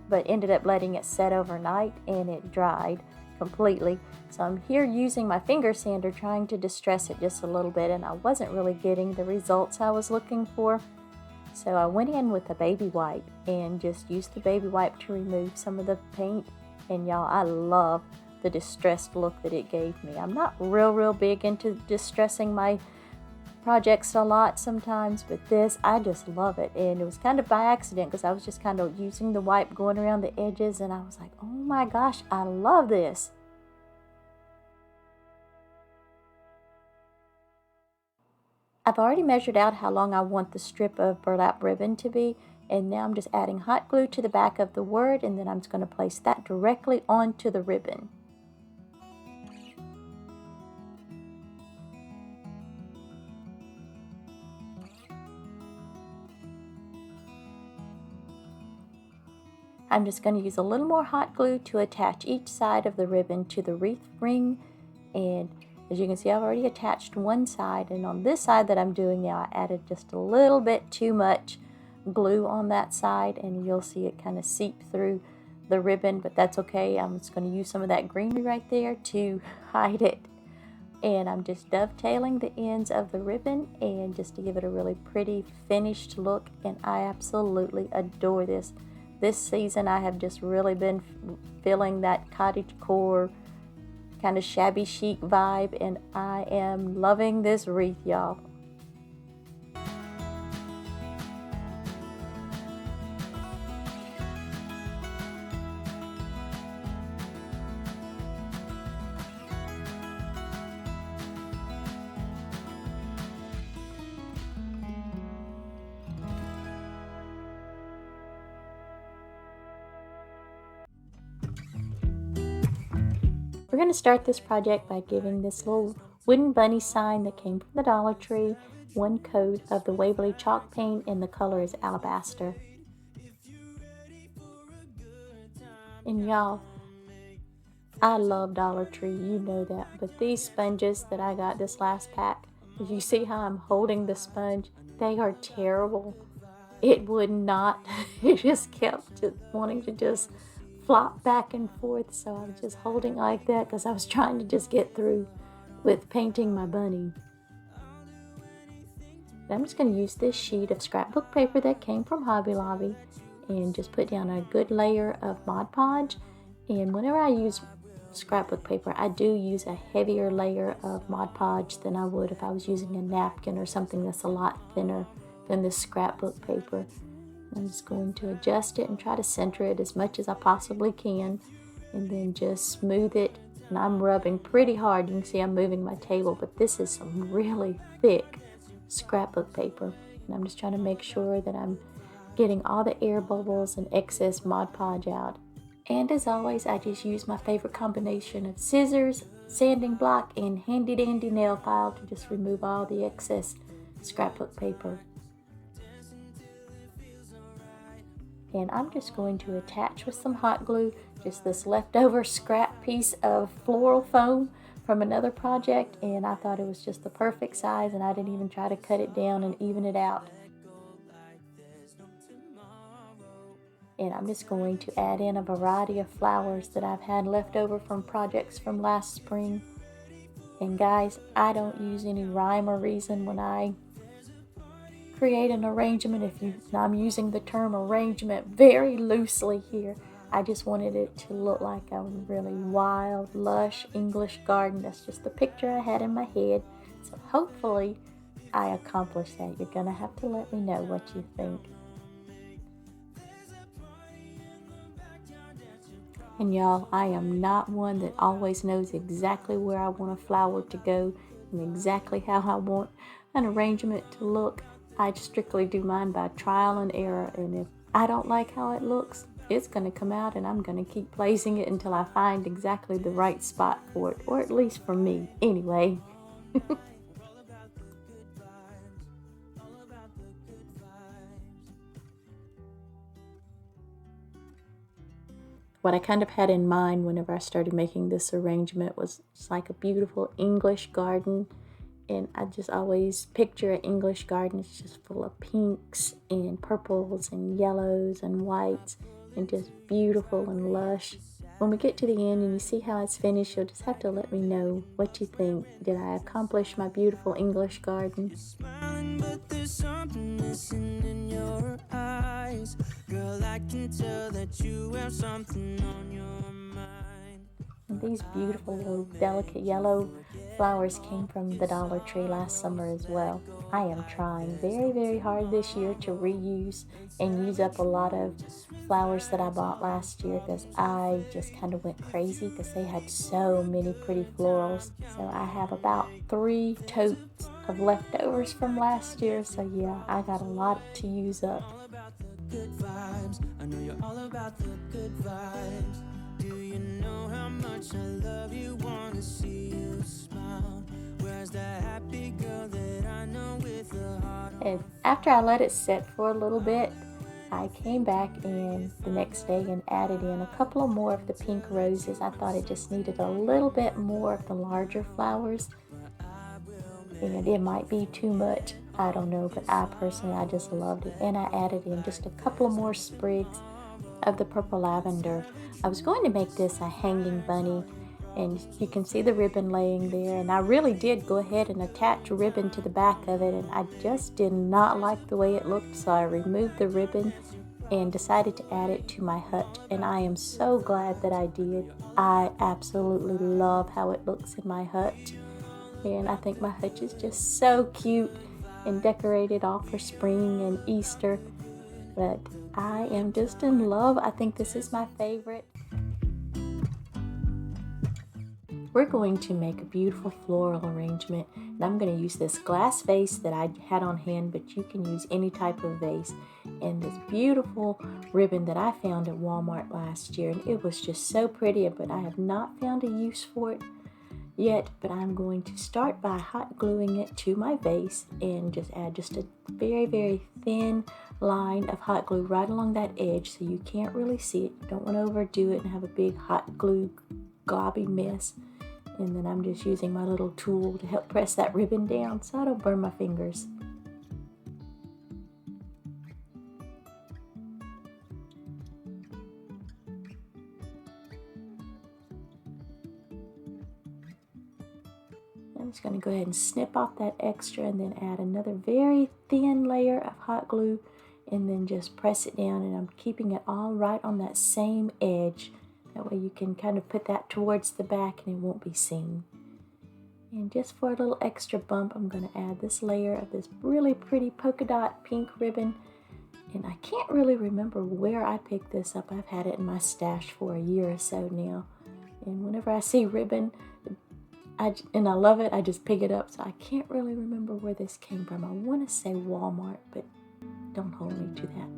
but ended up letting it set overnight, and it dried completely. So I'm here using my finger sander trying to distress it just a little bit, and I wasn't really getting the results I was looking for. So I went in with a baby wipe and just used the baby wipe to remove some of the paint, and y'all, I love the distressed look that it gave me. I'm not real big into distressing my projects a lot sometimes, but this, I just love it. And it was kind of by accident because I was just kind of using the wipe going around the edges, and I was like, oh my gosh, I love this. I've already measured out how long I want the strip of burlap ribbon to be, and now I'm just adding hot glue to the back of the word, and then I'm just going to place that directly onto the ribbon. I'm just going to use a little more hot glue to attach each side of the ribbon to the wreath ring, and as you can see, I've already attached one side, and on this side that I'm doing now, I added just a little bit too much glue on that side, and you'll see it kind of seep through the ribbon, but that's okay. I'm just going to use some of that greenery right there to hide it, and I'm just dovetailing the ends of the ribbon and just to give it a really pretty finished look, and I absolutely adore this. This season I have just really been feeling that cottagecore kind of shabby chic vibe, and I am loving this wreath, y'all. We're going to start this project by giving this little wooden bunny sign that came from the Dollar Tree one coat of the Waverly chalk paint, and the color is alabaster. And y'all, I love Dollar Tree, you know that, but these sponges that I got this last pack, if you see how I'm holding the sponge, they are terrible. It would not, it just kept wanting to just flop back and forth, so I was just holding like that because I was trying to just get through with painting my bunny. But I'm just going to use this sheet of scrapbook paper that came from Hobby Lobby and just put down a good layer of Mod Podge. And whenever I use scrapbook paper, I do use a heavier layer of Mod Podge than I would if I was using a napkin or something that's a lot thinner than this scrapbook paper. I'm just going to adjust it and try to center it as much as I possibly can. and then just smooth it. And I'm rubbing pretty hard. You can see I'm moving my table, but this is some really thick scrapbook paper. And I'm just trying to make sure that I'm getting all the air bubbles and excess Mod Podge out. And as always, I just use my favorite combination of scissors, sanding block, and handy dandy nail file to just remove all the excess scrapbook paper. And I'm just going to attach with some hot glue just this leftover scrap piece of floral foam from another project, and I thought it was just the perfect size, and I didn't even try to cut it down and even it out. And I'm just going to add in a variety of flowers that I've had left over from projects from last spring. And guys, I don't use any rhyme or reason when I create an arrangement. I'm using the term arrangement very loosely here. I just wanted it to look like a really wild, lush English garden. That's just the picture I had in my head. So hopefully I accomplished that. You're gonna have to let me know what you think. And y'all, I am not one that always knows exactly where I want a flower to go and exactly how I want an arrangement to look. I strictly do mine by trial and error, and if I don't like how it looks, it's going to come out and I'm going to keep placing it until I find exactly the right spot for it, or at least for me, anyway. What I kind of had in mind whenever I started making this arrangement was just like a beautiful English garden. And I just always picture an English garden. It's just full of pinks and purples and yellows and whites and just beautiful and lush. When we get to the end and you see how it's finished, you'll just have to let me know what you think. Did I accomplish my beautiful English garden? Smiling, but there's something missing in your eyes. Girl, I can tell that you have something on your mind. And these beautiful little delicate yellow flowers came from the Dollar Tree last summer as well. I am trying very, very hard this year to reuse and use up a lot of flowers that I bought last year, because I just kind of went crazy because they had so many pretty florals. So I have about 3 totes of leftovers from last year. So yeah, I got a lot to use up. Good vibes. I know you're all about the good vibes. Do you know how much I love you? Wanna see you smile. Where's the happy girl that I know with a heart? And after I let it sit for a little bit, I came back in the next day and added in a couple of more of the pink roses. I thought it just needed a little bit more of the larger flowers. And it might be too much, I don't know, but I just loved it. And I added in just a couple of more sprigs of the purple lavender. I was going to make this a hanging bunny, and you can see the ribbon laying there, and I really did go ahead and attach a ribbon to the back of it, and I just did not like the way it looked, so I removed the ribbon and decided to add it to my hut, and I am so glad that I did. I absolutely love how it looks in my hut, and I think my hut is just so cute and decorated all for spring and Easter. But I am just in love. I think this is my favorite. We're going to make a beautiful floral arrangement, and I'm going to use this glass vase that I had on hand, but you can use any type of vase, and this beautiful ribbon that I found at Walmart last year, and it was just so pretty, but I have not found a use for it yet. But I'm going to start by hot gluing it to my vase and just add just a very, very thin line of hot glue right along that edge so you can't really see it. You don't want to overdo it and have a big hot glue globby mess. And then I'm just using my little tool to help press that ribbon down so I don't burn my fingers. I'm just going to go ahead and snip off that extra and then add another very thin layer of hot glue and then just press it down, and I'm keeping it all right on that same edge. That way you can kind of put that towards the back and it won't be seen. And just for a little extra bump, I'm going to add this layer of this really pretty polka dot pink ribbon, And I can't really remember where I picked this up. I've had it in my stash for a year or so now. And whenever I see ribbon, and I love it, I just pick it up. So I can't really remember where this came from. I want to say Walmart, but don't hold me to that.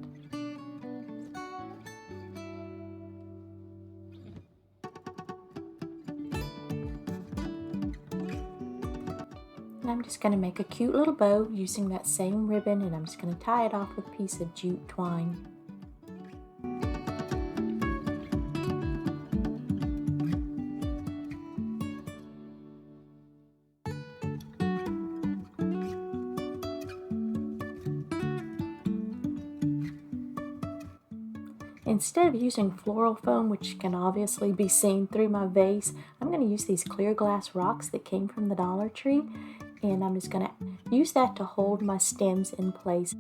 And I'm just going to make a cute little bow using that same ribbon, and I'm just going to tie it off with a piece of jute twine. Instead of using floral foam, which can obviously be seen through my vase, I'm going to use these clear glass rocks that came from the Dollar Tree, and I'm just going to use that to hold my stems in place.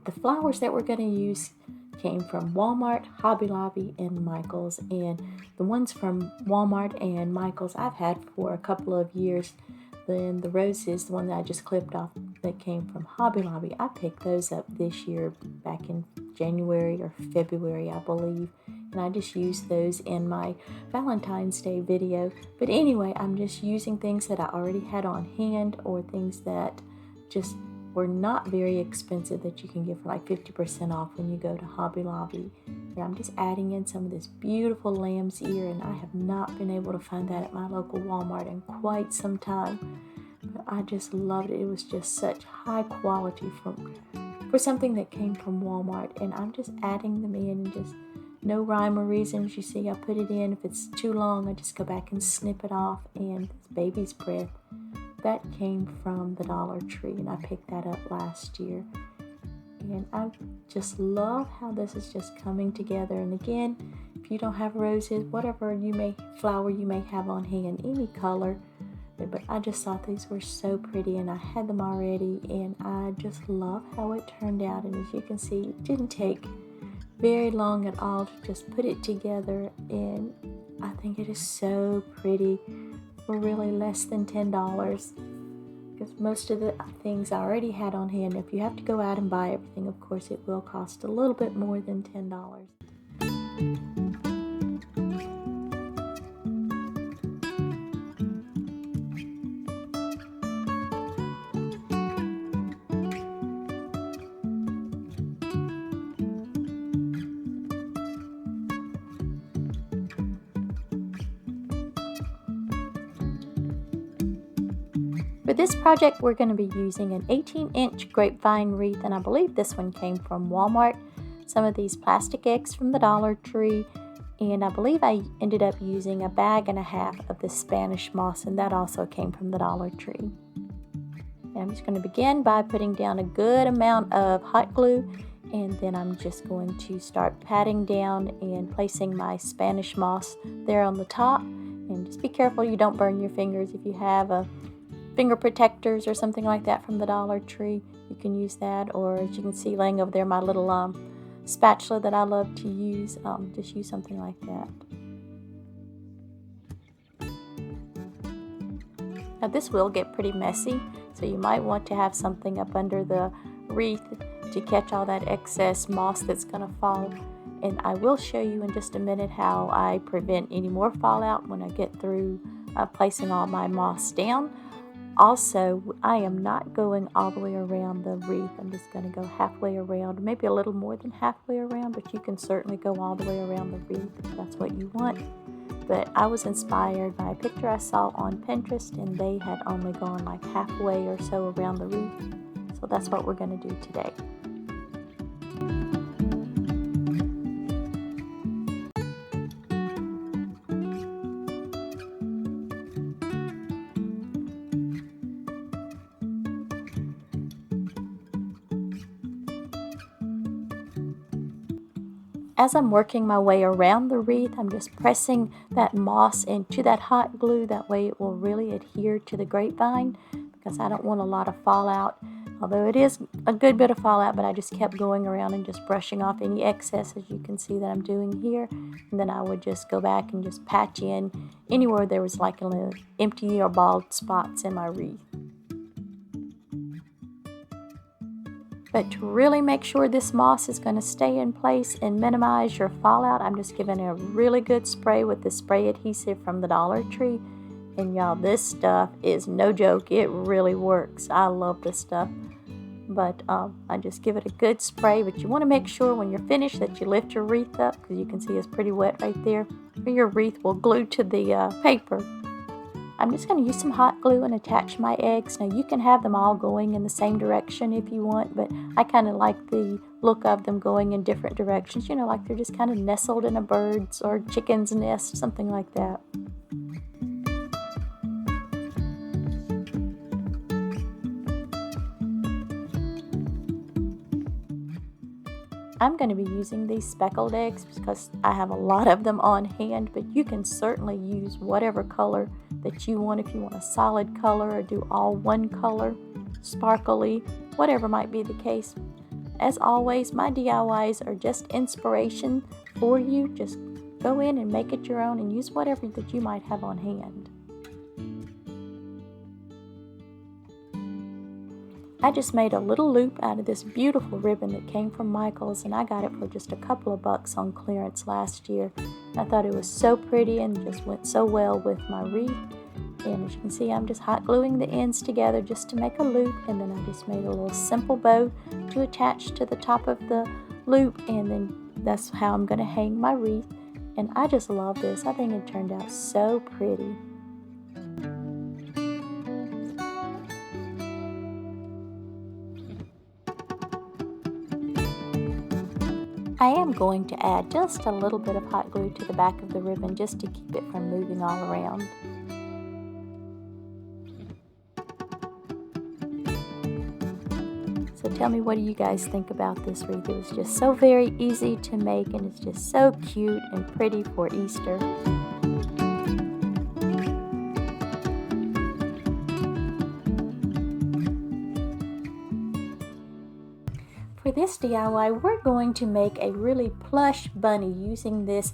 The flowers that we're going to use came from Walmart, Hobby Lobby, and Michael's, and the ones from Walmart and Michael's I've had for a couple of years. Then the roses, the one that I just clipped off that came from Hobby Lobby, I picked those up this year back in January or February, I believe. And I just used those in my Valentine's Day video. But anyway, I'm just using things that I already had on hand, or things that just were not very expensive that you can get for like 50% off when you go to Hobby Lobby. And I'm just adding in some of this beautiful lamb's ear, and I have not been able to find that at my local Walmart in quite some time. But I just loved it. It was just such high quality for something that came from Walmart. And I'm just adding them in, and just no rhyme or reason. As you see, I put it in. If it's too long, I just go back and snip it off. And this baby's breath, that came from the Dollar Tree, and I picked that up last year. And I just love how this is just coming together. And again, if you don't have roses, whatever flower you may have on hand, any color, but I just thought these were so pretty, and I had them already, and I just love how it turned out. And as you can see, it didn't take very long at all to just put it together, and I think it is so pretty for really less than $10, because most of the things I already had on hand. If you have to go out and buy everything, of course it will cost a little bit more than $10. For this project, we're going to be using an 18-inch grapevine wreath, and I believe this one came from Walmart. Some of these plastic eggs from the Dollar Tree, and I believe I ended up using a bag and a half of the Spanish moss, and that also came from the Dollar Tree. And I'm just going to begin by putting down a good amount of hot glue, and then I'm just going to start patting down and placing my Spanish moss there on the top. And just be careful you don't burn your fingers. If you have a finger protectors or something like that from the Dollar Tree, you can use that. Or as you can see laying over there, my little spatula that I love to use, just use something like that. Now this will get pretty messy, so you might want to have something up under the wreath to catch all that excess moss that's going to fall. And I will show you in just a minute how I prevent any more fallout when I get through placing all my moss down. Also, I am not going all the way around the wreath. I'm just going to go halfway around, maybe a little more than halfway around, but you can certainly go all the way around the wreath if that's what you want. But I was inspired by a picture I saw on Pinterest, and they had only gone like halfway or so around the wreath. So that's what we're going to do today. As I'm working my way around the wreath, I'm just pressing that moss into that hot glue. That way it will really adhere to the grapevine, because I don't want a lot of fallout. Although it is a good bit of fallout, but I just kept going around and just brushing off any excess, as you can see that I'm doing here. And then I would just go back and just patch in anywhere there was like a little empty or bald spots in my wreath. But to really make sure this moss is going to stay in place and minimize your fallout, I'm just giving it a really good spray with the spray adhesive from the Dollar Tree. And y'all, this stuff is no joke. It really works. I love this stuff. But I just give it a good spray. But you want to make sure when you're finished that you lift your wreath up, because you can see it's pretty wet right there, or your wreath will glue to the paper. I'm just going to use some hot glue and attach my eggs. Now you can have them all going in the same direction if you want, but I kind of like the look of them going in different directions. You know, like they're just kind of nestled in a bird's or chicken's nest, something like that. I'm going to be using these speckled eggs because I have a lot of them on hand, but you can certainly use whatever color that you want. If you want a solid color or do all one color, sparkly, whatever might be the case. As always, my DIYs are just inspiration for you. Just go in and make it your own and use whatever that you might have on hand. I just made a little loop out of this beautiful ribbon that came from Michael's, and I got it for just a couple of bucks on clearance last year. I thought it was so pretty and just went so well with my wreath. And as you can see, I'm just hot gluing the ends together just to make a loop, and then I just made a little simple bow to attach to the top of the loop, and then that's how I'm going to hang my wreath. And I just love this. I think it turned out so pretty. I am going to add just a little bit of hot glue to the back of the ribbon just to keep it from moving all around. So tell me, what do you guys think about this wreath? It was just so very easy to make, and it's just so cute and pretty for Easter. For this DIY, we're going to make a really plush bunny using this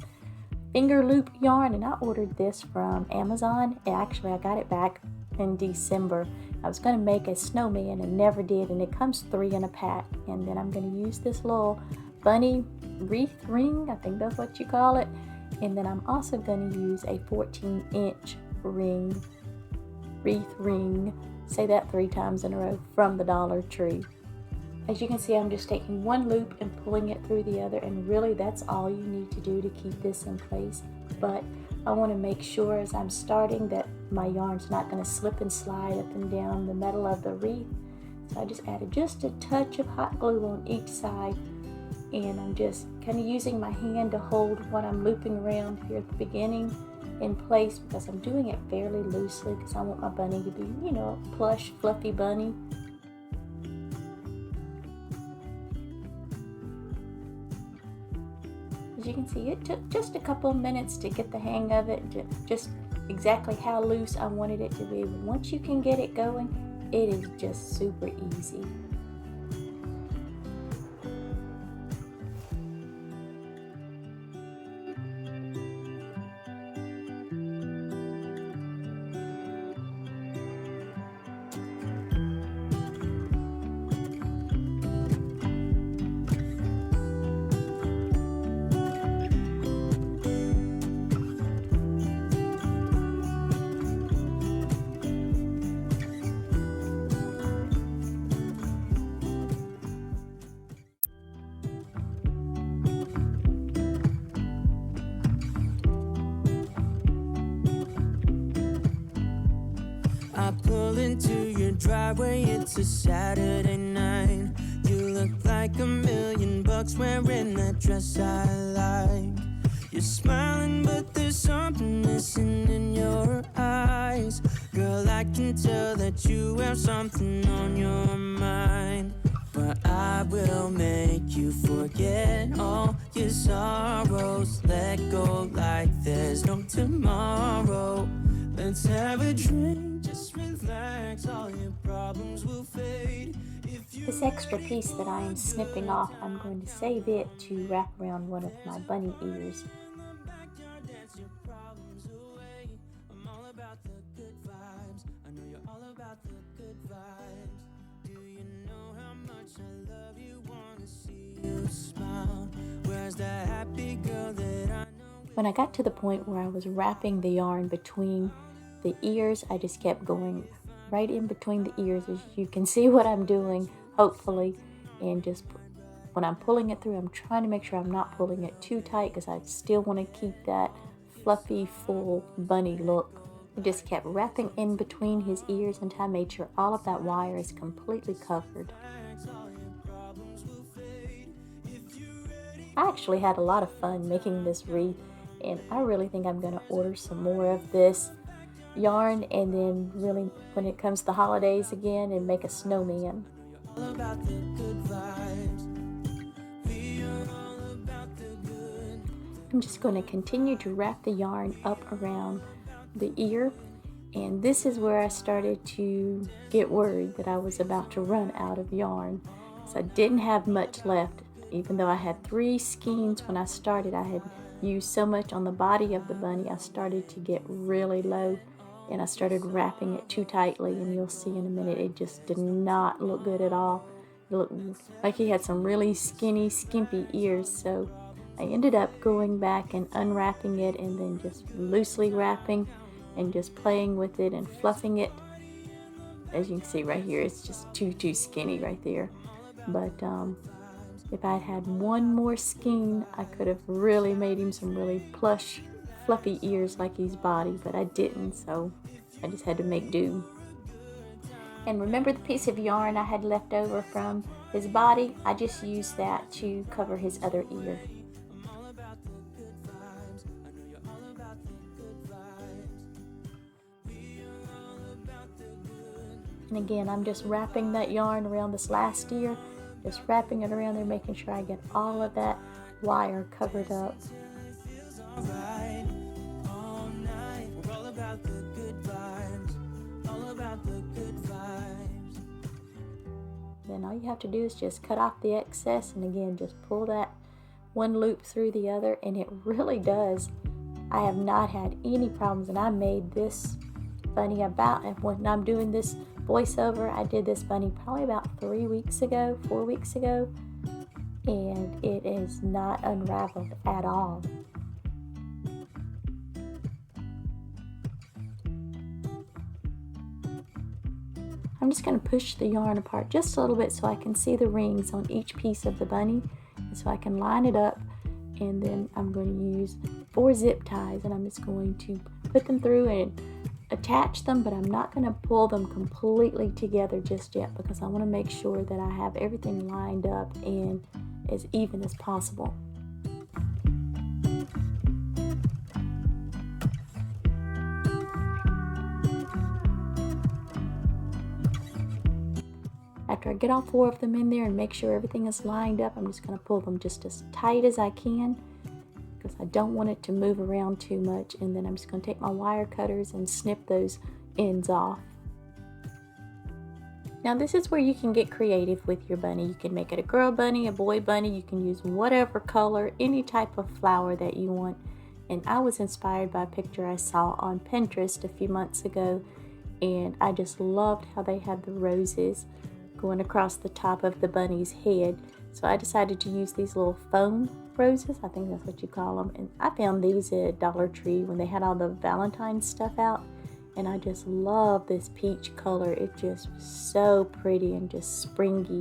finger loop yarn, and I ordered this from Amazon. Actually, I got it back in December. I was going to make a snowman and never did, and it comes 3 in a pack. And then I'm going to use this little bunny wreath ring, I think that's what you call it. And then I'm also going to use a 14-inch wreath ring, say that 3 times in a row, from the Dollar Tree. As you can see, I'm just taking one loop and pulling it through the other, and really that's all you need to do to keep this in place. But I want to make sure as I'm starting that my yarn's not going to slip and slide up and down the metal of the wreath. So I just added just a touch of hot glue on each side, and I'm just kind of using my hand to hold what I'm looping around here at the beginning in place, because I'm doing it fairly loosely because I want my bunny to be, you know, a plush, fluffy bunny. As you can see, it took just a couple of minutes to get the hang of it, just exactly how loose I wanted it to be. But once you can get it going, it is just super easy. I pull into your driveway, it's a Saturday night. You look like $1,000,000 wearing that dress I like. You're smiling, but there's something missing in your eyes. Girl, I can tell that you have something on your mind. But I will make you forget all your sorrows. Let go like there's no tomorrow. Let's have a drink, just relax, all your problems will fade. This extra piece that I am snipping off, I'm going to save it to wrap around one of my bunny ears. I know you're all about the good vibes. Do you know how much I love When I got to the point where I was wrapping the yarn between the ears, I just kept going right in between the ears, as you can see what I'm doing, hopefully, and just when I'm pulling it through, I'm trying to make sure I'm not pulling it too tight because I still want to keep that fluffy, full bunny look. I just kept wrapping in between his ears until I made sure all of that wire is completely covered. I actually had a lot of fun making this wreath, and I really think I'm going to order some more of this yarn, and then really when it comes to the holidays again, and make a snowman. I'm just going to continue to wrap the yarn up around the ear, and this is where I started to get worried that I was about to run out of yarn, because I didn't have much left. Even though I had 3 skeins when I started, I had used so much on the body of the bunny, I started to get really low, and I started wrapping it too tightly, and you'll see in a minute it just did not look good at all. It looked like he had some really skinny, skimpy ears, so I ended up going back and unwrapping it and then just loosely wrapping and just playing with it and fluffing it. As you can see right here, it's just too skinny right there. But if I'd had one more skein, I could have really made him some really plush, fluffy ears like his body, but I didn't, so I just had to make do. And remember the piece of yarn I had left over from his body? I just used that to cover his other ear. And again, I'm just wrapping that yarn around this last ear, just wrapping it around there, making sure I get all of that wire covered up. Then all you have to do is just cut off the excess, and again, just pull that one loop through the other, and it really does. I have not had any problems, and I made this bunny and when I'm doing this voiceover, I did this bunny probably about 4 weeks ago, and it is not unraveled at all. I'm just going to push the yarn apart just a little bit so I can see the rings on each piece of the bunny, and so I can line it up, and then I'm going to use 4 zip ties, and I'm just going to put them through and attach them, but I'm not going to pull them completely together just yet because I want to make sure that I have everything lined up and as even as possible. After I get all 4 of them in there and make sure everything is lined up, I'm just going to pull them just as tight as I can because I don't want it to move around too much, and then I'm just going to take my wire cutters and snip those ends off. Now this is where you can get creative with your bunny. You can make it a girl bunny, a boy bunny, you can use whatever color, any type of flower that you want. And I was inspired by a picture I saw on Pinterest a few months ago, and I just loved how they had the roses going across the top of the bunny's head. So I decided to use these little foam roses, I think that's what you call them, and I found these at Dollar Tree when they had all the Valentine stuff out, and I just love this peach color. It just was so pretty and just springy.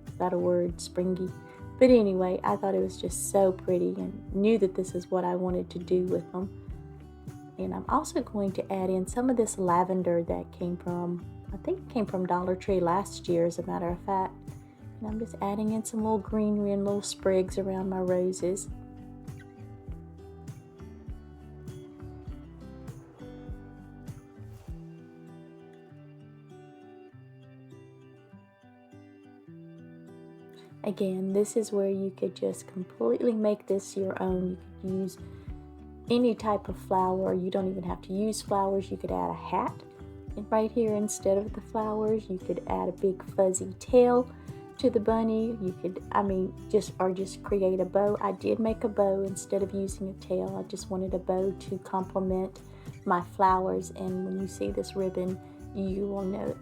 Is that a word, springy? But anyway, I thought it was just so pretty and knew that this is what I wanted to do with them. And I'm also going to add in some of this lavender that came from, I think it came from Dollar Tree last year, as a matter of fact. And I'm just adding in some little greenery and little sprigs around my roses. Again, this is where you could just completely make this your own. You could use any type of flower. You don't even have to use flowers. You could add a hat right here instead of the flowers. You could add a big fuzzy tail to the bunny. You could, just create a bow. I did make a bow instead of using a tail. I just wanted a bow to complement my flowers, and when you see this ribbon, you will know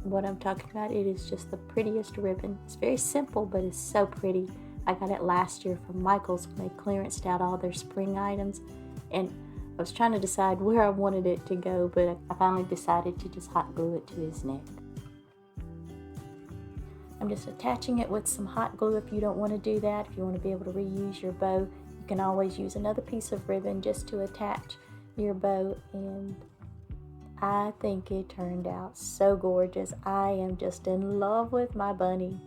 what I'm talking about. It is just the prettiest ribbon. It's very simple, but it's so pretty. I got it last year from Michael's when they clearanced out all their spring items. And I was trying to decide where I wanted it to go, but I finally decided to just hot glue it to his neck. I'm just attaching it with some hot glue if you don't want to do that. If you want to be able to reuse your bow, you can always use another piece of ribbon just to attach your bow. And I think it turned out so gorgeous. I am just in love with my bunny.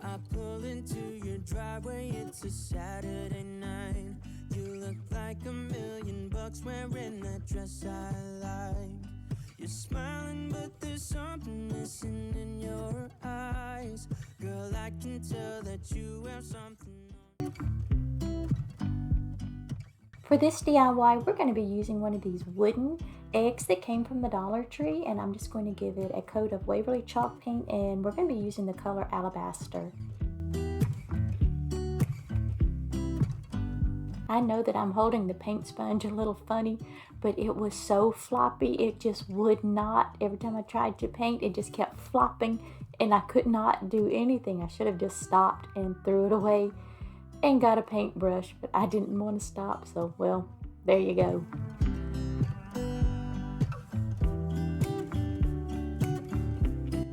I pull into your driveway, it's a Saturday night. You look like $1,000,000 wearing that dress I like. You're smiling, but there's something missing in your eyes. Girl, I can tell that you have something. For this DIY, we're going to be using one of these wooden eggs that came from the Dollar Tree, and I'm just going to give it a coat of Waverly chalk paint, and we're going to be using the color Alabaster. I know that I'm holding the paint sponge a little funny, but it was so floppy, it just would not. Every time I tried to paint, it just kept flopping, and I could not do anything. I should have just stopped and threw it away and got a paintbrush, but I didn't want to stop, so well, there you go.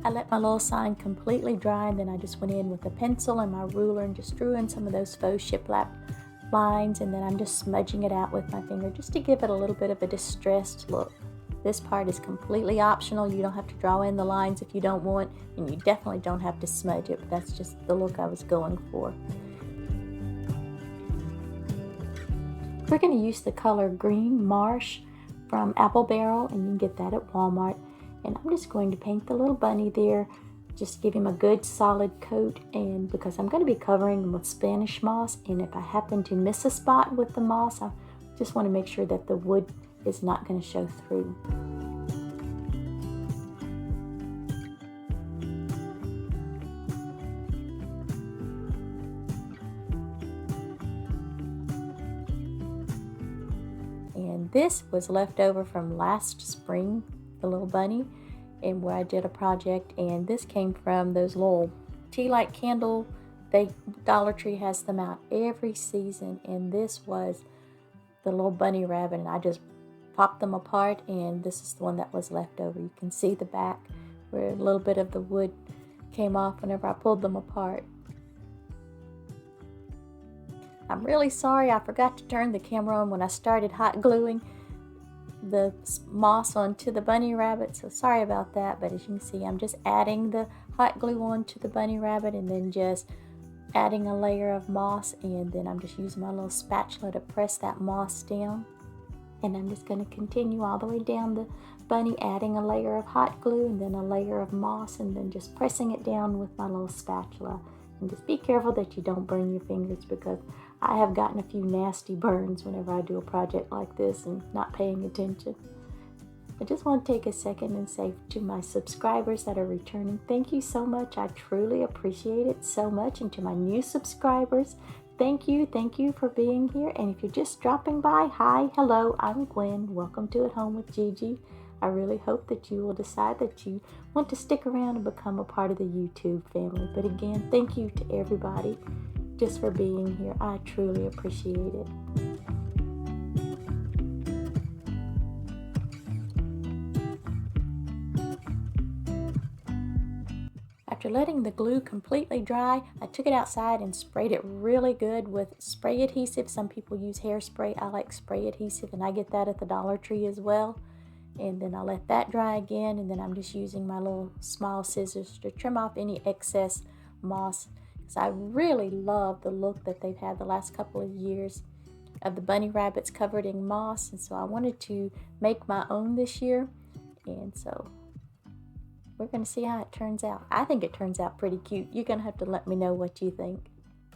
I let my little sign completely dry, and then I just went in with a pencil and my ruler and just drew in some of those faux shiplap lines, and then I'm just smudging it out with my finger just to give it a little bit of a distressed look. This part is completely optional. You don't have to draw in the lines if you don't want, and you definitely don't have to smudge it, but that's just the look I was going for. We're going to use the color Green Marsh from Apple Barrel, and you can get that at Walmart. And I'm just going to paint the little bunny there, just give him a good solid coat, and because I'm going to be covering him with Spanish moss, and if I happen to miss a spot with the moss, I just want to make sure that the wood is not going to show through. And this was left over from last spring, the little bunny, and where I did a project, and this came from those little tea light candle. Dollar Tree has them out every season, and this was the little bunny rabbit, and I just popped them apart, and this is the one that was left over. You can see the back where a little bit of the wood came off whenever I pulled them apart. I'm really sorry, I forgot to turn the camera on when I started hot gluing the moss onto the bunny rabbit, so sorry about that. But as you can see, I'm just adding the hot glue onto the bunny rabbit and then just adding a layer of moss, and then I'm just using my little spatula to press that moss down. And I'm just going to continue all the way down the bunny, adding a layer of hot glue and then a layer of moss, and then just pressing it down with my little spatula. And just be careful that you don't burn your fingers, because I have gotten a few nasty burns whenever I do a project like this and not paying attention. I just want to take a second and say to my subscribers that are returning, thank you so much. I truly appreciate it so much. And to my new subscribers, thank you for being here. And if you're just dropping by, hi, hello, I'm Gwen. Welcome to At Home with Gigi. I really hope that you will decide that you want to stick around and become a part of the YouTube family. But again, thank you to everybody just for being here. I truly appreciate it. After letting the glue completely dry, I took it outside and sprayed it really good with spray adhesive. Some people use hairspray. I like spray adhesive, and I get that at the Dollar Tree as well. And then I let that dry again, and then I'm just using my little small scissors to trim off any excess moss, because I really love the look that they've had the last couple of years of the bunny rabbits covered in moss, and so I wanted to make my own this year. And so we're going to see how it turns out. I think it turns out pretty cute. You're going to have to let me know what you think.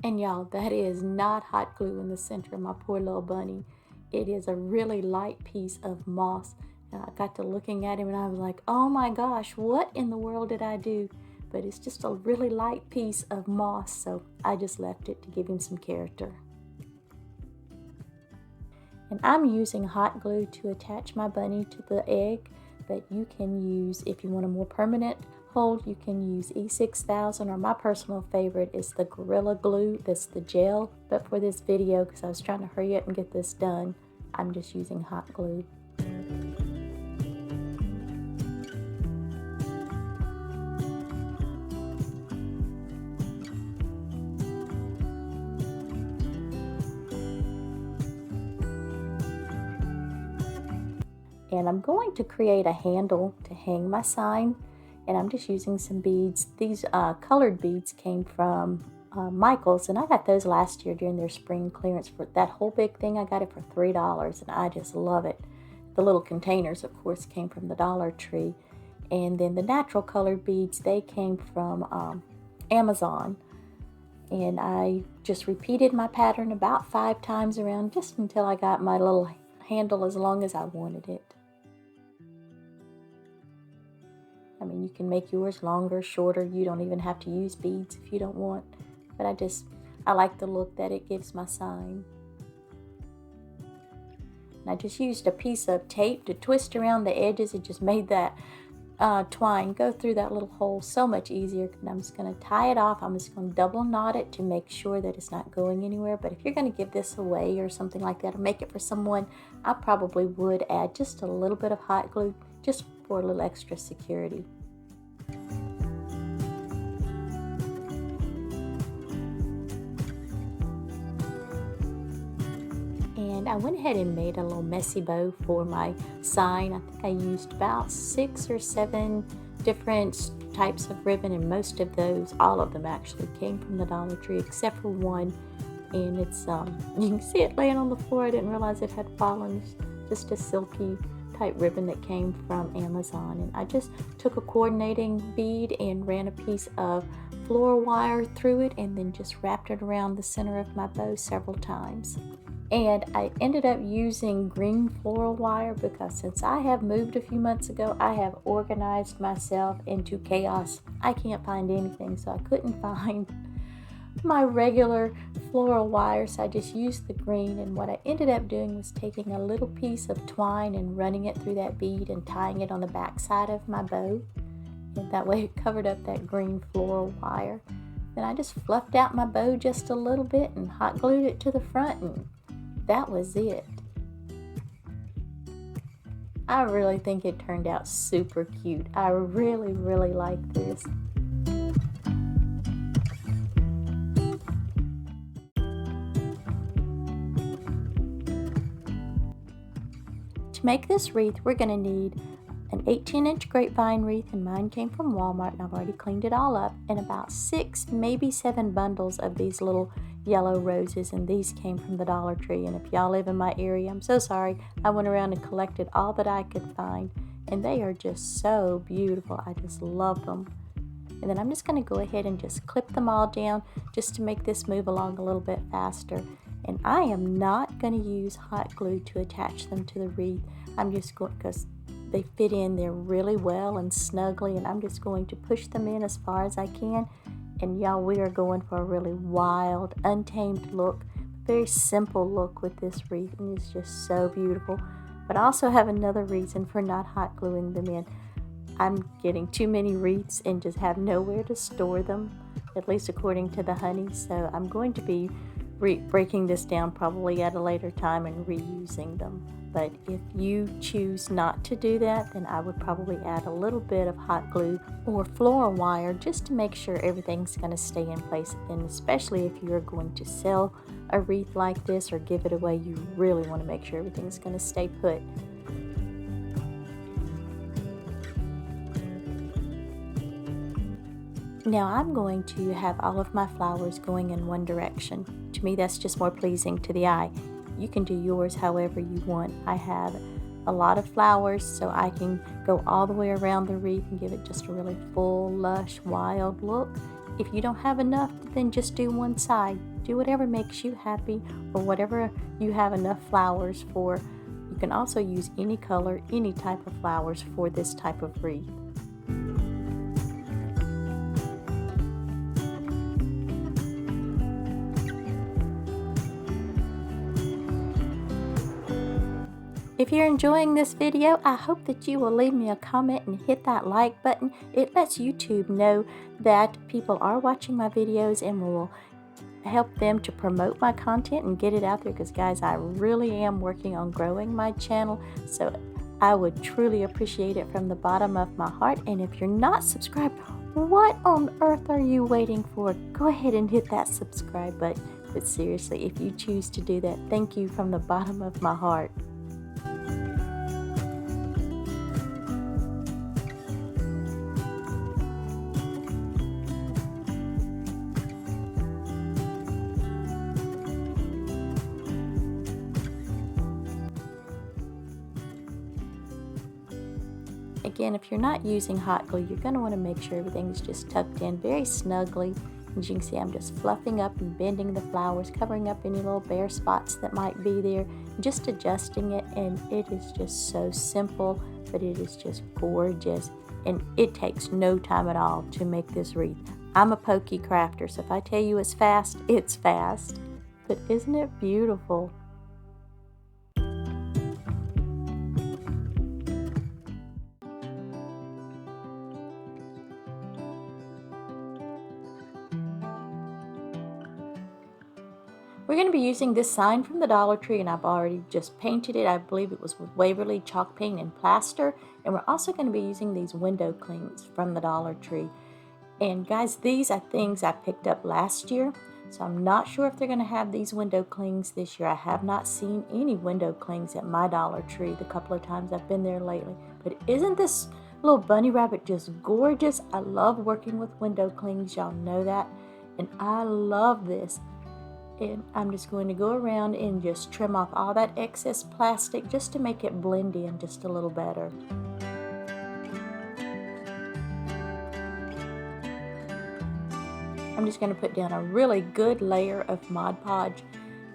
And y'all, that is not hot glue in the center of my poor little bunny. It is a really light piece of moss. And I got to looking at him and I was like, oh my gosh, what in the world did I do? But it's just a really light piece of moss, so I just left it to give him some character. And I'm using hot glue to attach my bunny to the egg, but you can use, if you want a more permanent hold, you can use E6000, or my personal favorite is the Gorilla Glue. That's the gel. But for this video, because I was trying to hurry up and get this done, I'm just using hot glue. And I'm going to create a handle to hang my sign, and I'm just using some beads. These colored beads came from Michael's, and I got those last year during their spring clearance. For that whole big thing, I got it for $3, and I just love it. The little containers, of course, came from the Dollar Tree, and then the natural colored beads, they came from Amazon. And I just repeated my pattern about 5 times around, just until I got my little handle as long as I wanted it. I mean, you can make yours longer, shorter. You don't even have to use beads if you don't want. But I like the look that it gives my sign. And I just used a piece of tape to twist around the edges. It just made that twine go through that little hole so much easier. And I'm just going to tie it off. I'm just going to double knot it to make sure that it's not going anywhere. But if you're going to give this away or something like that, or make it for someone, I probably would add just a little bit of hot glue, just for a little extra security. And I went ahead and made a little messy bow for my sign. I think I used about 6 or 7 different types of ribbon, and most of those, all of them actually, came from the Dollar Tree except for one. And it's you can see it laying on the floor. I didn't realize it had fallen. It's just a silky type ribbon that came from Amazon. And I just took a coordinating bead and ran a piece of floral wire through it, and then just wrapped it around the center of my bow several times. And I ended up using green floral wire because since I have moved a few months ago, I have organized myself into chaos. I can't find anything, so I couldn't find my regular floral wire, so I just used the green. And what I ended up doing was taking a little piece of twine and running it through that bead and tying it on the back side of my bow, and that way it covered up that green floral wire. Then I just fluffed out my bow just a little bit and hot glued it to the front, and that was it. I really think it turned out super cute. I really like this. To make this wreath, we're going to need an 18-inch grapevine wreath, and mine came from Walmart, and I've already cleaned it all up, and about 6, maybe 7 bundles of these little yellow roses, and these came from the Dollar Tree. And if y'all live in my area, I'm so sorry. I went around and collected all that I could find, and they are just so beautiful. I just love them. And then I'm just going to go ahead and just clip them all down just to make this move along a little bit faster. And I am not going to use hot glue to attach them to the wreath. I'm just going, because they fit in there really well and snugly, and I'm just going to push them in as far as I can. And y'all, we are going for a really wild, untamed look, very simple look with this wreath, and it's just so beautiful. But I also have another reason for not hot gluing them in. I'm getting too many wreaths and just have nowhere to store them, at least according to the honey. So I'm going to be breaking this down probably at a later time and reusing them. But if you choose not to do that, then I would probably add a little bit of hot glue or floral wire just to make sure everything's going to stay in place. And especially if you're going to sell a wreath like this or give it away, you really want to make sure everything's going to stay put. Now I'm going to have all of my flowers going in one direction. To me, that's just more pleasing to the eye. You can do yours however you want. I have a lot of flowers, so I can go all the way around the wreath and give it just a really full, lush, wild look. If you don't have enough, then just do one side. Do whatever makes you happy, or whatever you have enough flowers for. You can also use any color, any type of flowers for this type of wreath. If you're enjoying this video, I hope that you will leave me a comment and hit that like button. It lets YouTube know that people are watching my videos and will help them to promote my content and get it out there, because guys, I really am working on growing my channel, so I would truly appreciate it from the bottom of my heart. And if you're not subscribed, what on earth are you waiting for? Go ahead and hit that subscribe button. But seriously, if you choose to do that, thank you from the bottom of my heart. Again, if you're not using hot glue, you're going to want to make sure everything is just tucked in very snugly. As you can see, I'm just fluffing up and bending the flowers, covering up any little bare spots that might be there, just adjusting it, and it is just so simple, but it is just gorgeous, and it takes no time at all to make this wreath. I'm a pokey crafter, so if I tell you it's fast, it's fast. But isn't it beautiful? We're going to be using this sign from the Dollar Tree, and I've already just painted it. I believe it was with Waverly chalk paint and plaster. And we're also going to be using these window clings from the Dollar Tree. And guys, these are things I picked up last year, so I'm not sure if they're going to have these window clings this year. I have not seen any window clings at my Dollar Tree the couple of times I've been there lately. But isn't this little bunny rabbit just gorgeous? I love working with window clings, y'all know that. And I love this. And I'm just going to go around and just trim off all that excess plastic just to make it blend in just a little better. I'm just going to put down a really good layer of Mod Podge.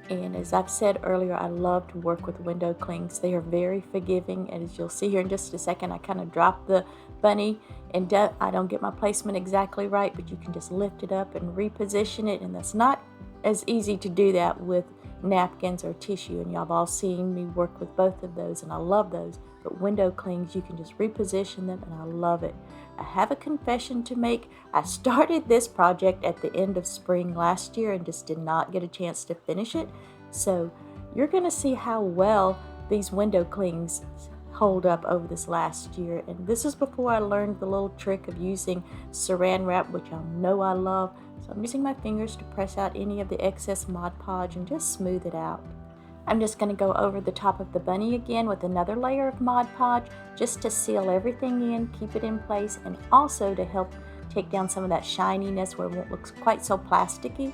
And as I've said earlier, I love to work with window clings. They are very forgiving, and as you'll see here in just a second, I kind of drop the bunny and I don't get my placement exactly right, but you can just lift it up and reposition it, and that's not as easy to do that with napkins or tissue, and y'all have all seen me work with both of those, and I love those. But window clings, you can just reposition them, and I love it. I have a confession to make. I started this project at the end of spring last year and just did not get a chance to finish it, so you're going to see how well these window clings hold up over this last year. And this is before I learned the little trick of using saran wrap, which y'all know I love. So I'm using my fingers to press out any of the excess Mod Podge and just smooth it out. I'm just going to go over the top of the bunny again with another layer of Mod Podge just to seal everything in, keep it in place, and also to help take down some of that shininess where it won't look quite so plasticky.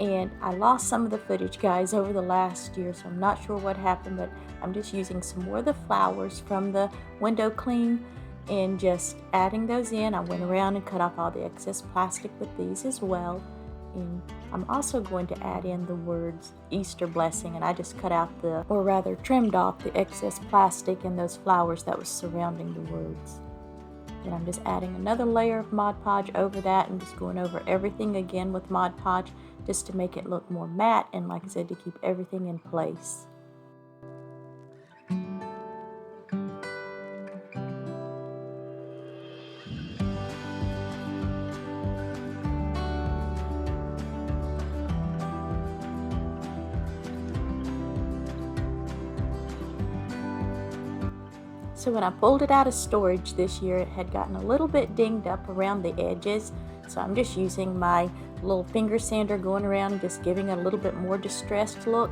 And I lost some of the footage, guys, over the last year, so I'm not sure what happened, but I'm just using some more of the flowers from the window cling and just adding those in. I went around and cut off all the excess plastic with these as well. And I'm also going to add in the words Easter blessing, and I just cut out or rather trimmed off the excess plastic and those flowers that was surrounding the words. And I'm just adding another layer of Mod Podge over that and just going over everything again with Mod Podge just to make it look more matte and, like I said, to keep everything in place. So when I pulled it out of storage this year, it had gotten a little bit dinged up around the edges. So I'm just using my little finger sander, going around and just giving it a little bit more distressed look.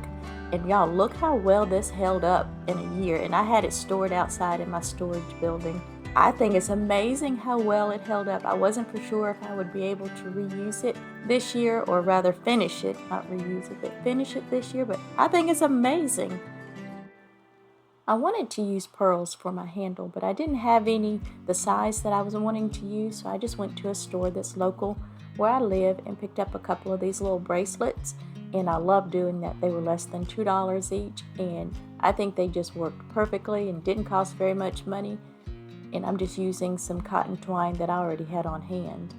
And y'all, look how well this held up in a year. And I had it stored outside in my storage building. I think it's amazing how well it held up. I wasn't for sure if I would be able to reuse it this year, or rather finish it, not reuse it, but finish it this year. But I think it's amazing. I wanted to use pearls for my handle, but I didn't have any the size that I was wanting to use, so I just went to a store that's local where I live and picked up a couple of these little bracelets, and I love doing that. They were less than $2 each, and I think they just worked perfectly and didn't cost very much money, and I'm just using some cotton twine that I already had on hand.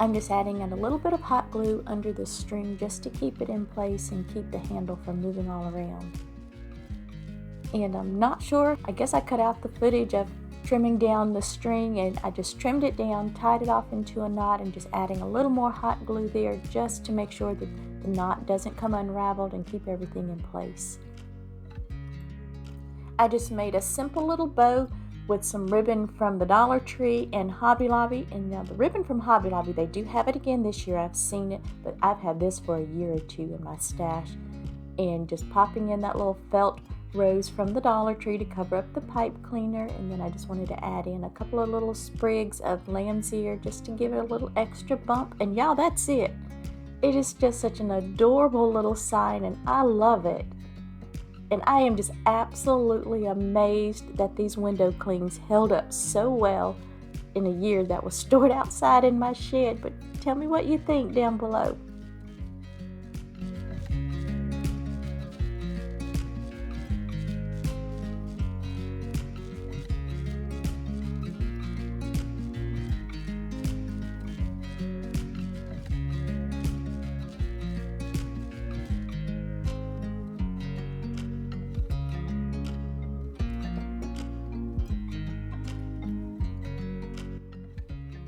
I'm just adding in a little bit of hot glue under the string just to keep it in place and keep the handle from moving all around. And I'm not sure, I guess I cut out the footage of trimming down the string, and I just trimmed it down, tied it off into a knot, and just adding a little more hot glue there just to make sure that the knot doesn't come unraveled and keep everything in place. I just made a simple little bow with some ribbon from the Dollar Tree and Hobby Lobby. And now the ribbon from Hobby Lobby, they do have it again this year. I've seen it, but I've had this for a year or two in my stash. And just popping in that little felt rose from the Dollar Tree to cover up the pipe cleaner. And then I just wanted to add in a couple of little sprigs of lamb's ear just to give it a little extra bump. And y'all, that's it. It is just such an adorable little sign, and I love it. And I am just absolutely amazed that these window clings held up so well in a year that was stored outside in my shed. But tell me what you think down below.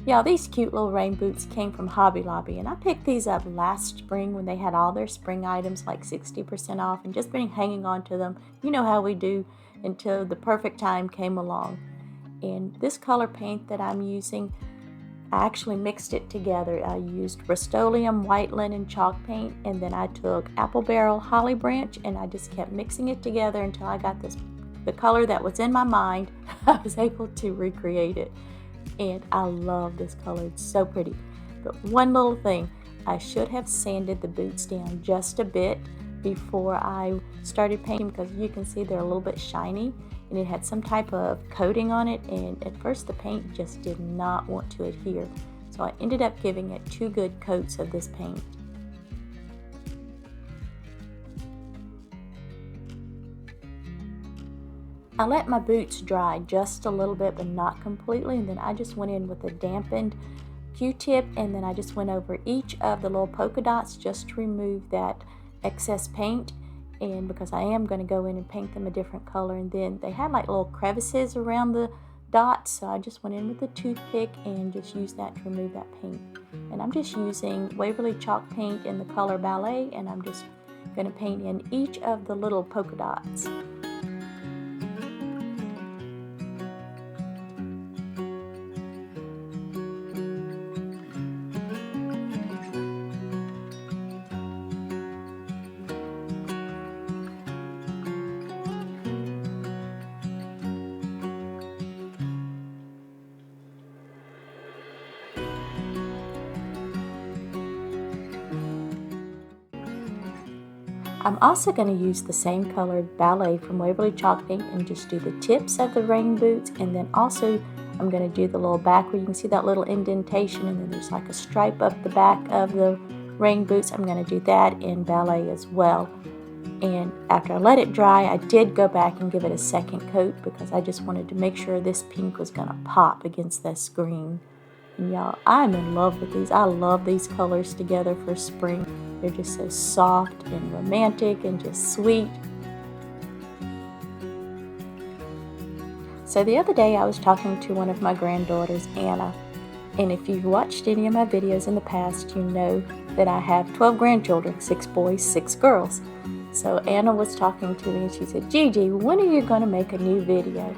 Y'all, these cute little rain boots came from Hobby Lobby, and I picked these up last spring when they had all their spring items like 60% off, and just been hanging on to them. You know how we do, until the perfect time came along. And this color paint that I'm using, I actually mixed it together. I used Rust-Oleum white linen chalk paint, and then I took apple barrel holly branch, and I just kept mixing it together until I got the color that was in my mind. I was able to recreate it. And I love this color, it's so pretty. But one little thing, I should have sanded the boots down just a bit before I started painting, because you can see they're a little bit shiny and it had some type of coating on it, and at first the paint just did not want to adhere. So I ended up giving it 2 good coats of this paint. I let my boots dry just a little bit, but not completely, and then I just went in with a dampened Q-tip, and then I just went over each of the little polka dots just to remove that excess paint. And because I am going to go in and paint them a different color, and then they had like little crevices around the dots, so I just went in with a toothpick and just used that to remove that paint. And I'm just using Waverly chalk paint in the color Ballet, and I'm just going to paint in each of the little polka dots. I'm also going to use the same color Ballet from Waverly chalk paint and just do the tips of the rain boots, and then also I'm going to do the little back where you can see that little indentation, and then there's like a stripe up the back of the rain boots. I'm going to do that in Ballet as well. And after I let it dry, I did go back and give it a second coat because I just wanted to make sure this pink was going to pop against this green. And y'all, I'm in love with these. I love these colors together for spring. They're just so soft and romantic and just sweet. So the other day I was talking to one of my granddaughters, Anna. And if you've watched any of my videos in the past, you know that I have 12 grandchildren, 6 boys, 6 girls. So Anna was talking to me and she said, Gigi, when are you going to make a new video?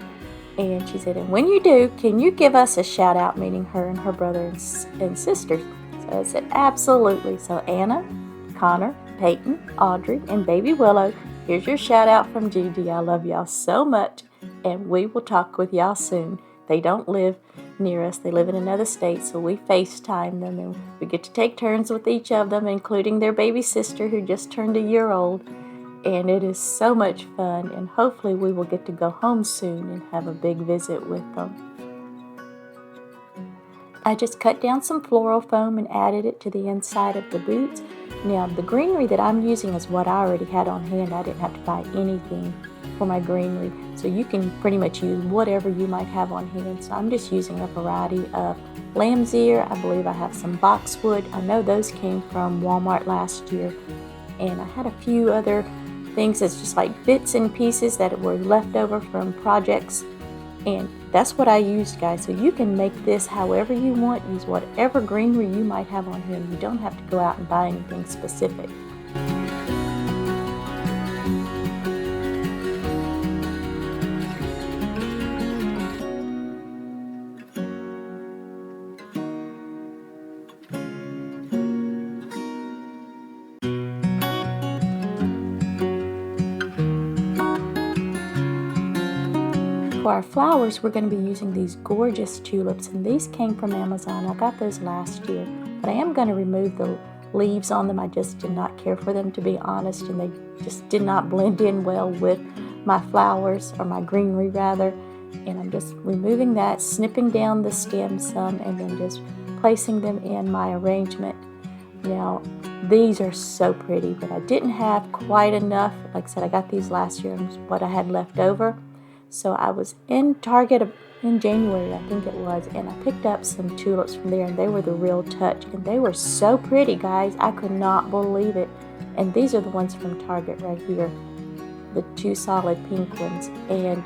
And she said, and when you do, can you give us a shout out, meaning her and her brother and sisters? So I said, absolutely. So Anna, Connor, Peyton, Audrey, and baby Willow, here's your shout out from Gigi. I love y'all so much, and we will talk with y'all soon. They don't live near us. They live in another state, so we FaceTime them, and we get to take turns with each of them, including their baby sister who just turned a year old. And it is so much fun, and hopefully we will get to go home soon and have a big visit with them. I just cut down some floral foam and added it to the inside of the boots. Now, the greenery that I'm using is what I already had on hand. I didn't have to buy anything for my greenery. So you can pretty much use whatever you might have on hand. So I'm just using a variety of lamb's ear. I believe I have some boxwood. I know those came from Walmart last year. And I had a few other things that's just like bits and pieces that were left over from projects. And that's what I used, guys. So you can make this however you want. Use whatever greenery you might have on hand. You don't have to go out and buy anything specific. For our flowers, we're going to be using these gorgeous tulips, and these came from Amazon. I got those last year, but I am going to remove the leaves on them. I just did not care for them, to be honest, and they just did not blend in well with my flowers, or my greenery rather. And I'm just removing that, snipping down the stem some, and then just placing them in my arrangement. Now, these are so pretty, but I didn't have quite enough. Like I said, I got these last year and what I had left over. So I was in Target in January, I think it was, and I picked up some tulips from there, and they were the real touch. And they were so pretty, guys. I could not believe it. And these are the ones from Target right here, the two solid pink ones. And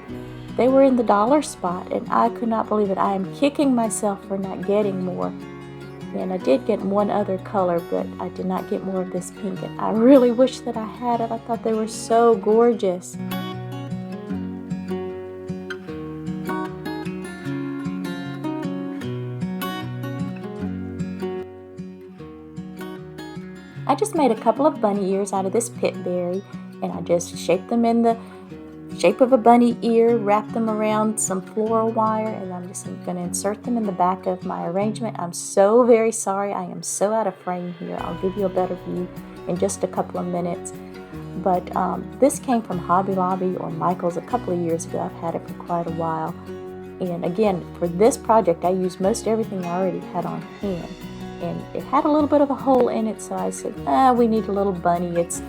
they were in the dollar spot, and I could not believe it. I am kicking myself for not getting more. And I did get one other color, but I did not get more of this pink. And I really wish that I had it. I thought they were so gorgeous. I just made a couple of bunny ears out of this pit berry, and I just shaped them in the shape of a bunny ear, wrapped them around some floral wire, and I'm just going to insert them in the back of my arrangement. I'm so very sorry. I am so out of frame here. I'll give you a better view in just a couple of minutes. But this came from Hobby Lobby or Michael's a couple of years ago. I've had it for quite a while. And again, for this project, I used most everything I already had on hand. And it had a little bit of a hole in it, so I said, we need a little bunny. It's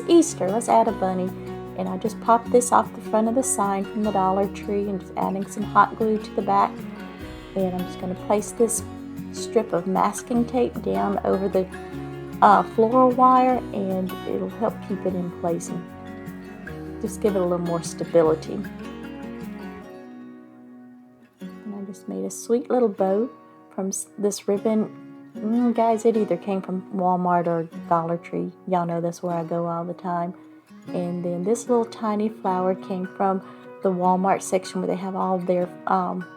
Easter, let's add a bunny. And I just popped this off the front of the sign from the Dollar Tree and just adding some hot glue to the back. And I'm just going to place this strip of masking tape down over the floral wire, and it'll help keep it in place and just give it a little more stability. And I just made a sweet little bow from this ribbon. Guys, it either came from Walmart or Dollar Tree. Y'all know that's where I go all the time. And then this little tiny flower came from the Walmart section where they have all their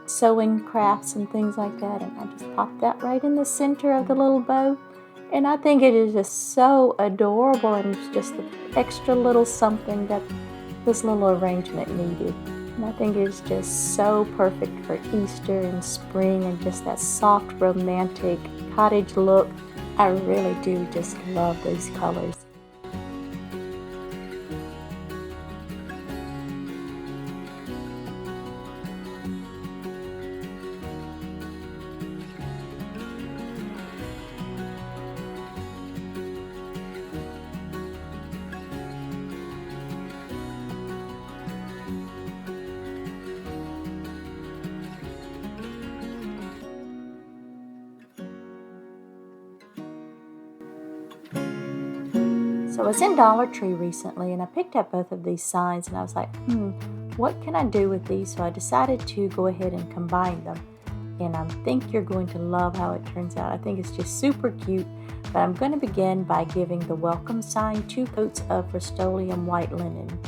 sewing crafts and things like that. And I just popped that right in the center of the little bow. And I think it is just so adorable, and it's just the extra little something that this little arrangement needed. And I think it's just so perfect for Easter and spring and just that soft, romantic cottage look. I really do just love these colors. So I was in Dollar Tree recently, and I picked up both of these signs, and I was like, what can I do with these? So I decided to go ahead and combine them. And I think you're going to love how it turns out. I think it's just super cute. But I'm going to begin by giving the welcome sign 2 coats of Rust-Oleum white linen.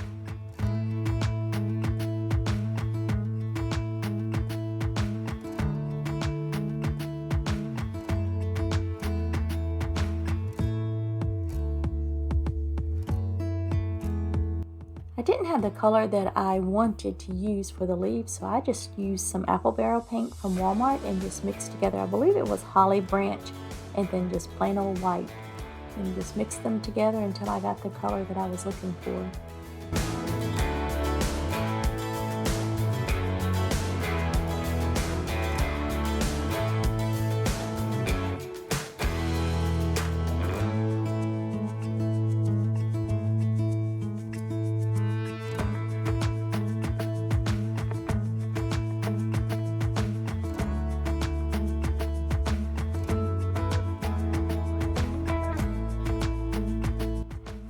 I didn't have the color that I wanted to use for the leaves, so I just used some apple barrel paint from Walmart and just mixed together, I believe it was holly branch, and then just plain old white, and just mixed them together until I got the color that I was looking for.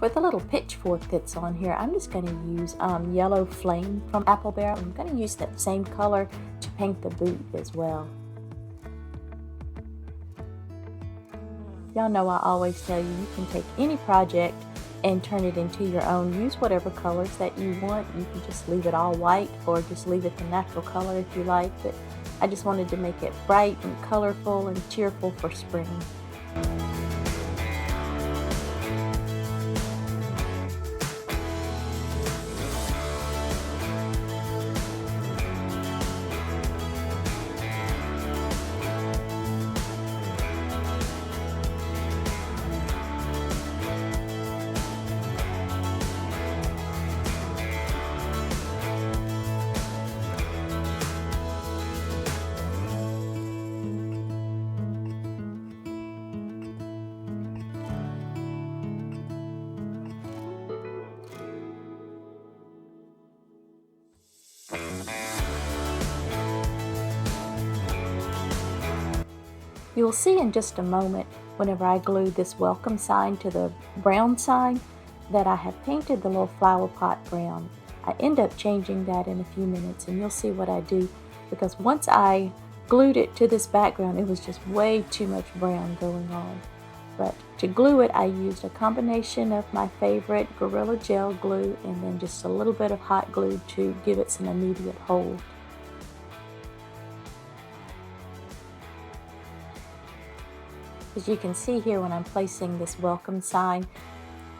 For the little pitchfork that's on here, I'm just going to use Yellow Flame from Apple Barrel. I'm going to use that same color to paint the boot as well. Y'all know I always tell you, you can take any project and turn it into your own. Use whatever colors that you want. You can just leave it all white or just leave it the natural color if you like. But I just wanted to make it bright and colorful and cheerful for spring. You'll see in just a moment, whenever I glue this welcome sign to the brown sign, that I have painted the little flower pot brown. I end up changing that in a few minutes, and you'll see what I do, because once I glued it to this background, it was just way too much brown going on. But to glue it, I used a combination of my favorite Gorilla Gel glue and then just a little bit of hot glue to give it some immediate hold. As you can see here, when I'm placing this welcome sign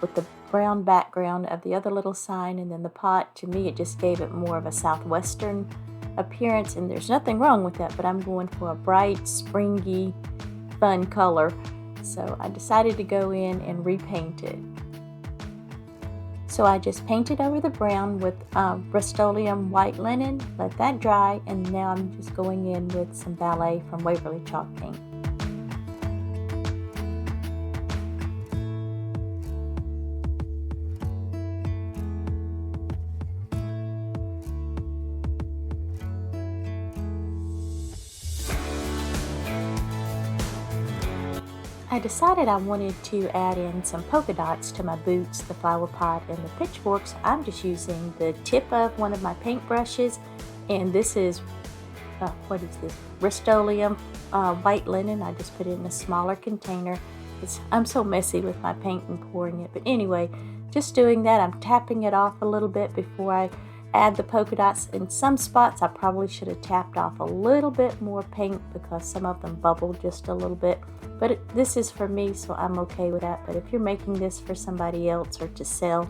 with the brown background of the other little sign and then the pot, to me it just gave it more of a southwestern appearance, and there's nothing wrong with that, but I'm going for a bright, springy, fun color. So I decided to go in and repaint it. So I just painted over the brown with Rust-Oleum white linen, let that dry, and now I'm just going in with some Ballet from Waverly chalk paint. I decided I wanted to add in some polka dots to my boots, the flower pot, and the pitchforks. I'm just using the tip of one of my paint brushes, and this is, what is this, Rust-Oleum white linen. I just put it in a smaller container. I'm so messy with my paint and pouring it, but anyway, just doing that. I'm tapping it off a little bit before I add the polka dots. In some spots I probably should have tapped off a little bit more paint because some of them bubbled just a little bit, but this is for me, so I'm okay with that. But if you're making this for somebody else or to sell,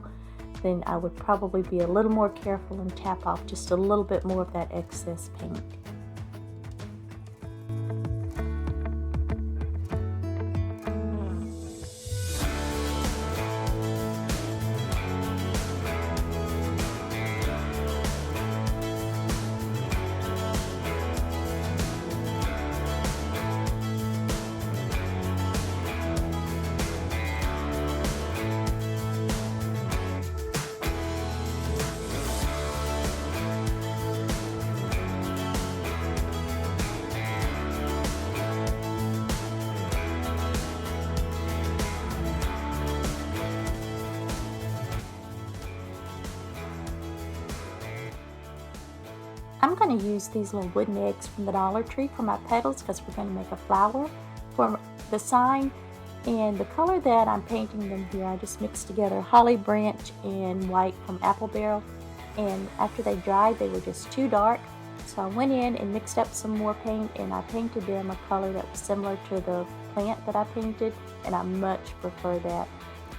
then I would probably be a little more careful and tap off just a little bit more of that excess paint. I'm going to use these little wooden eggs from the Dollar Tree for my petals because we're going to make a flower for the sign. And the color that I'm painting them here, I just mixed together holly branch and white from Apple Barrel. And after they dried, they were just too dark. So I went in and mixed up some more paint, and I painted them a color that was similar to the plant that I painted, and I much prefer that.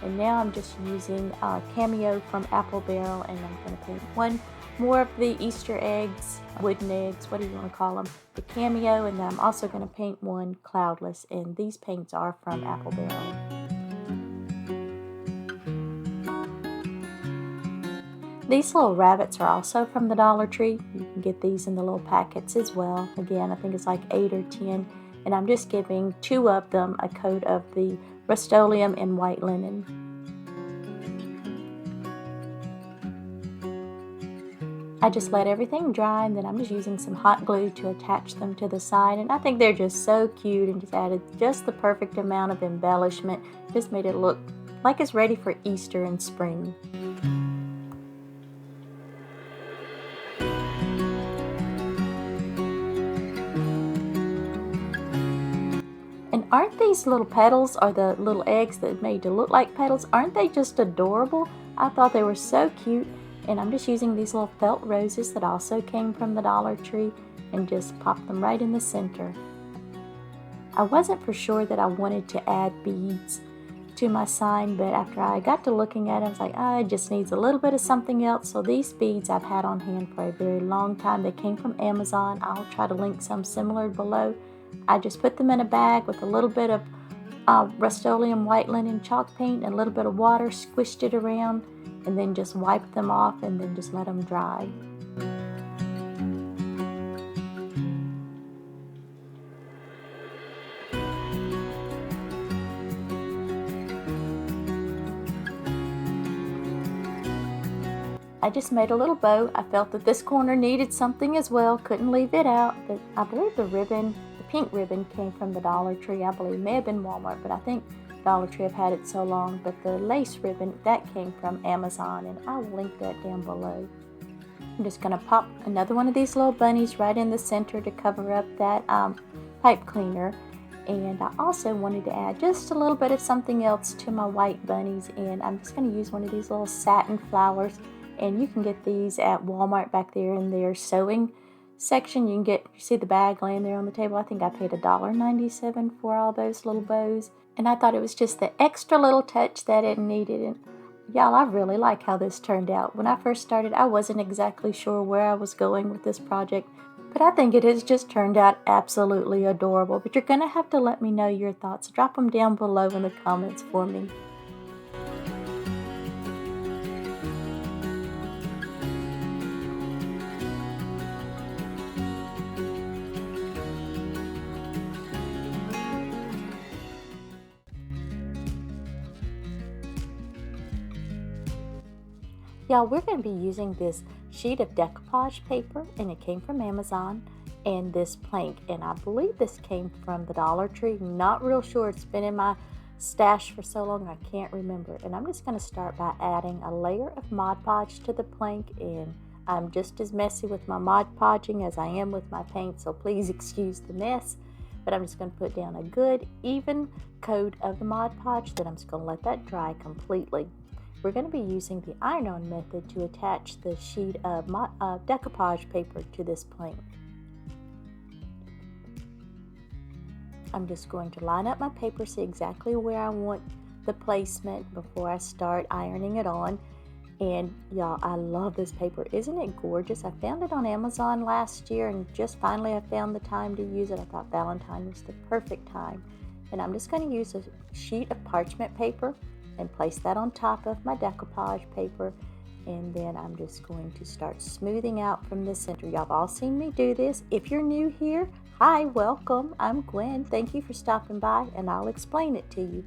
And now I'm just using Cameo from Apple Barrel, and I'm going to paint one more of the Easter eggs, wooden eggs, what do you want to call them, the Cameo, and then I'm also going to paint one Cloudless, and these paints are from Apple Barrel. These little rabbits are also from the Dollar Tree. You can get these in the little packets as well. Again, I think it's like 8 or 10, and I'm just giving 2 of them a coat of the Rust-Oleum and white linen. I just let everything dry, and then I'm just using some hot glue to attach them to the side, and I think they're just so cute and just added just the perfect amount of embellishment. Just made it look like it's ready for Easter and spring. And aren't these little petals, or the little eggs that made to look like petals, aren't they just adorable? I thought they were so cute. And I'm just using these little felt roses that also came from the Dollar Tree and just pop them right in the center. I wasn't for sure that I wanted to add beads to my sign, but after I got to looking at it, I was like, it just needs a little bit of something else. So these beads I've had on hand for a very long time. They came from Amazon. I'll try to link some similar below. I just put them in a bag with a little bit of Rust-Oleum white linen chalk paint and a little bit of water, squished it around, and then just wiped them off and then just let them dry. I just made a little bow. I felt that this corner needed something as well, couldn't leave it out. But I believe the ribbon, the pink ribbon, came from the Dollar Tree. I believe it may have been Walmart, but I think Dollar Tree, I've had it so long. But the lace ribbon, that came from Amazon, and I'll link that down below. I'm just going to pop another one of these little bunnies right in the center to cover up that pipe cleaner. And I also wanted to add just a little bit of something else to my white bunnies, and I'm just going to use one of these little satin flowers. And you can get these at Walmart back there in their sewing section. You see the bag laying there on the table. I think I paid $1.97 for all those little bows. And I thought it was just the extra little touch that it needed. And y'all, I really like how this turned out. When I first started, I wasn't exactly sure where I was going with this project, but I think it has just turned out absolutely adorable. But you're going to have to let me know your thoughts. Drop them down below in the comments for me. Y'all, we're going to be using this sheet of decoupage paper, and it came from Amazon, and this plank, and I believe this came from the Dollar Tree. Not real sure. It's been in my stash for so long I can't remember. And I'm just going to start by adding a layer of Mod Podge to the plank, and I'm just as messy with my Mod Podging as I am with my paint, so please excuse the mess. But I'm just going to put down a good even coat of the Mod Podge, then I'm just going to let that dry completely. We're going to be using the iron-on method to attach the sheet of decoupage paper to this plank. I'm just going to line up my paper, see exactly where I want the placement before I start ironing it on. And y'all, I love this paper. Isn't it gorgeous? I found it on Amazon last year, and just finally I found the time to use it. I thought Valentine was the perfect time. And I'm just going to use a sheet of parchment paper and place that on top of my decoupage paper, and then I'm just going to start smoothing out from the center. Y'all have all seen me do this. If you're new here, hi, welcome. I'm Gwen. Thank you for stopping by, and I'll explain it to you.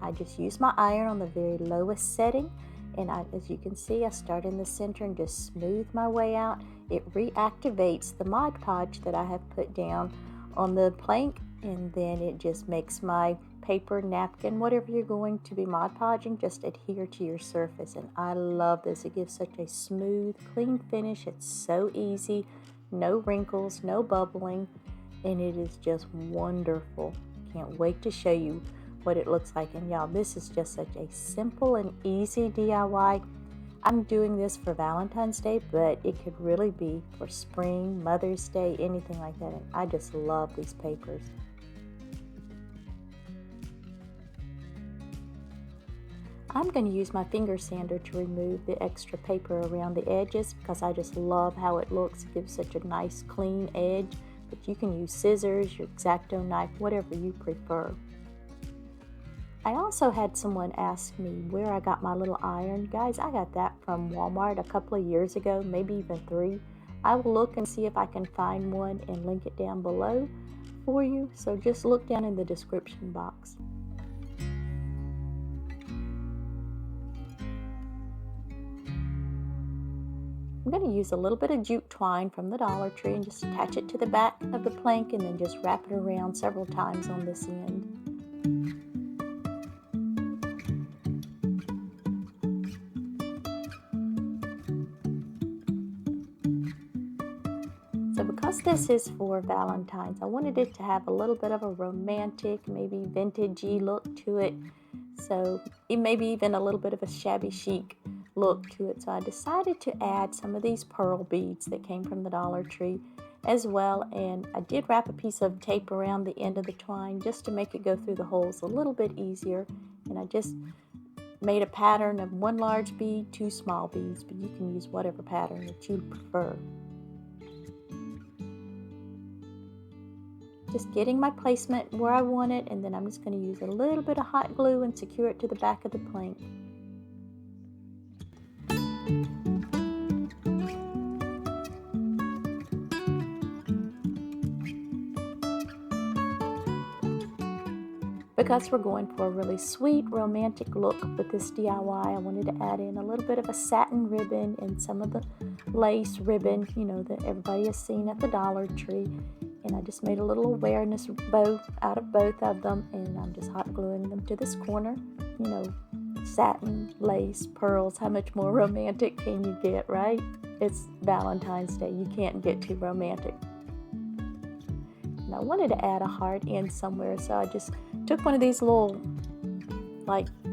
I just use my iron on the very lowest setting, and as you can see, I start in the center and just smooth my way out. It reactivates the Mod Podge that I have put down on the plank, and then it just makes my paper, napkin, whatever you're going to be Mod Podging, just adhere to your surface. And I love this. It gives such a smooth, clean finish. It's so easy, no wrinkles, no bubbling, and it is just wonderful. Can't wait to show you what it looks like. And y'all, this is just such a simple and easy DIY. I'm doing this for Valentine's Day, but it could really be for spring, Mother's Day, anything like that. And I just love these papers. I'm going to use my finger sander to remove the extra paper around the edges because I just love how it looks. It gives such a nice clean edge, but you can use scissors, your X-Acto knife, whatever you prefer. I also had someone ask me where I got my little iron. Guys, I got that from Walmart a couple of years ago, maybe even 3. I will look and see if I can find one and link it down below for you. So just look down in the description box. I'm going to use a little bit of jute twine from the Dollar Tree and just attach it to the back of the plank and then just wrap it around several times on this end. So because this is for Valentine's, I wanted it to have a little bit of a romantic, maybe vintagey look to it. So maybe even a little bit of a shabby chic look to it. So I decided to add some of these pearl beads that came from the Dollar Tree as well. And I did wrap a piece of tape around the end of the twine just to make it go through the holes a little bit easier. And I just made a pattern of 1 large bead, 2 small beads, but you can use whatever pattern that you prefer. Just getting my placement where I want it, and then I'm just going to use a little bit of hot glue and secure it to the back of the plank. Because we're going for a really sweet, romantic look with this DIY, I wanted to add in a little bit of a satin ribbon and some of the lace ribbon, that everybody has seen at the Dollar Tree. And I just made a little awareness bow out of both of them, and I'm just hot gluing them to this corner. Satin, lace, pearls, how much more romantic can you get, right? It's Valentine's Day, you can't get too romantic. And I wanted to add a heart in somewhere, so I just took one of these little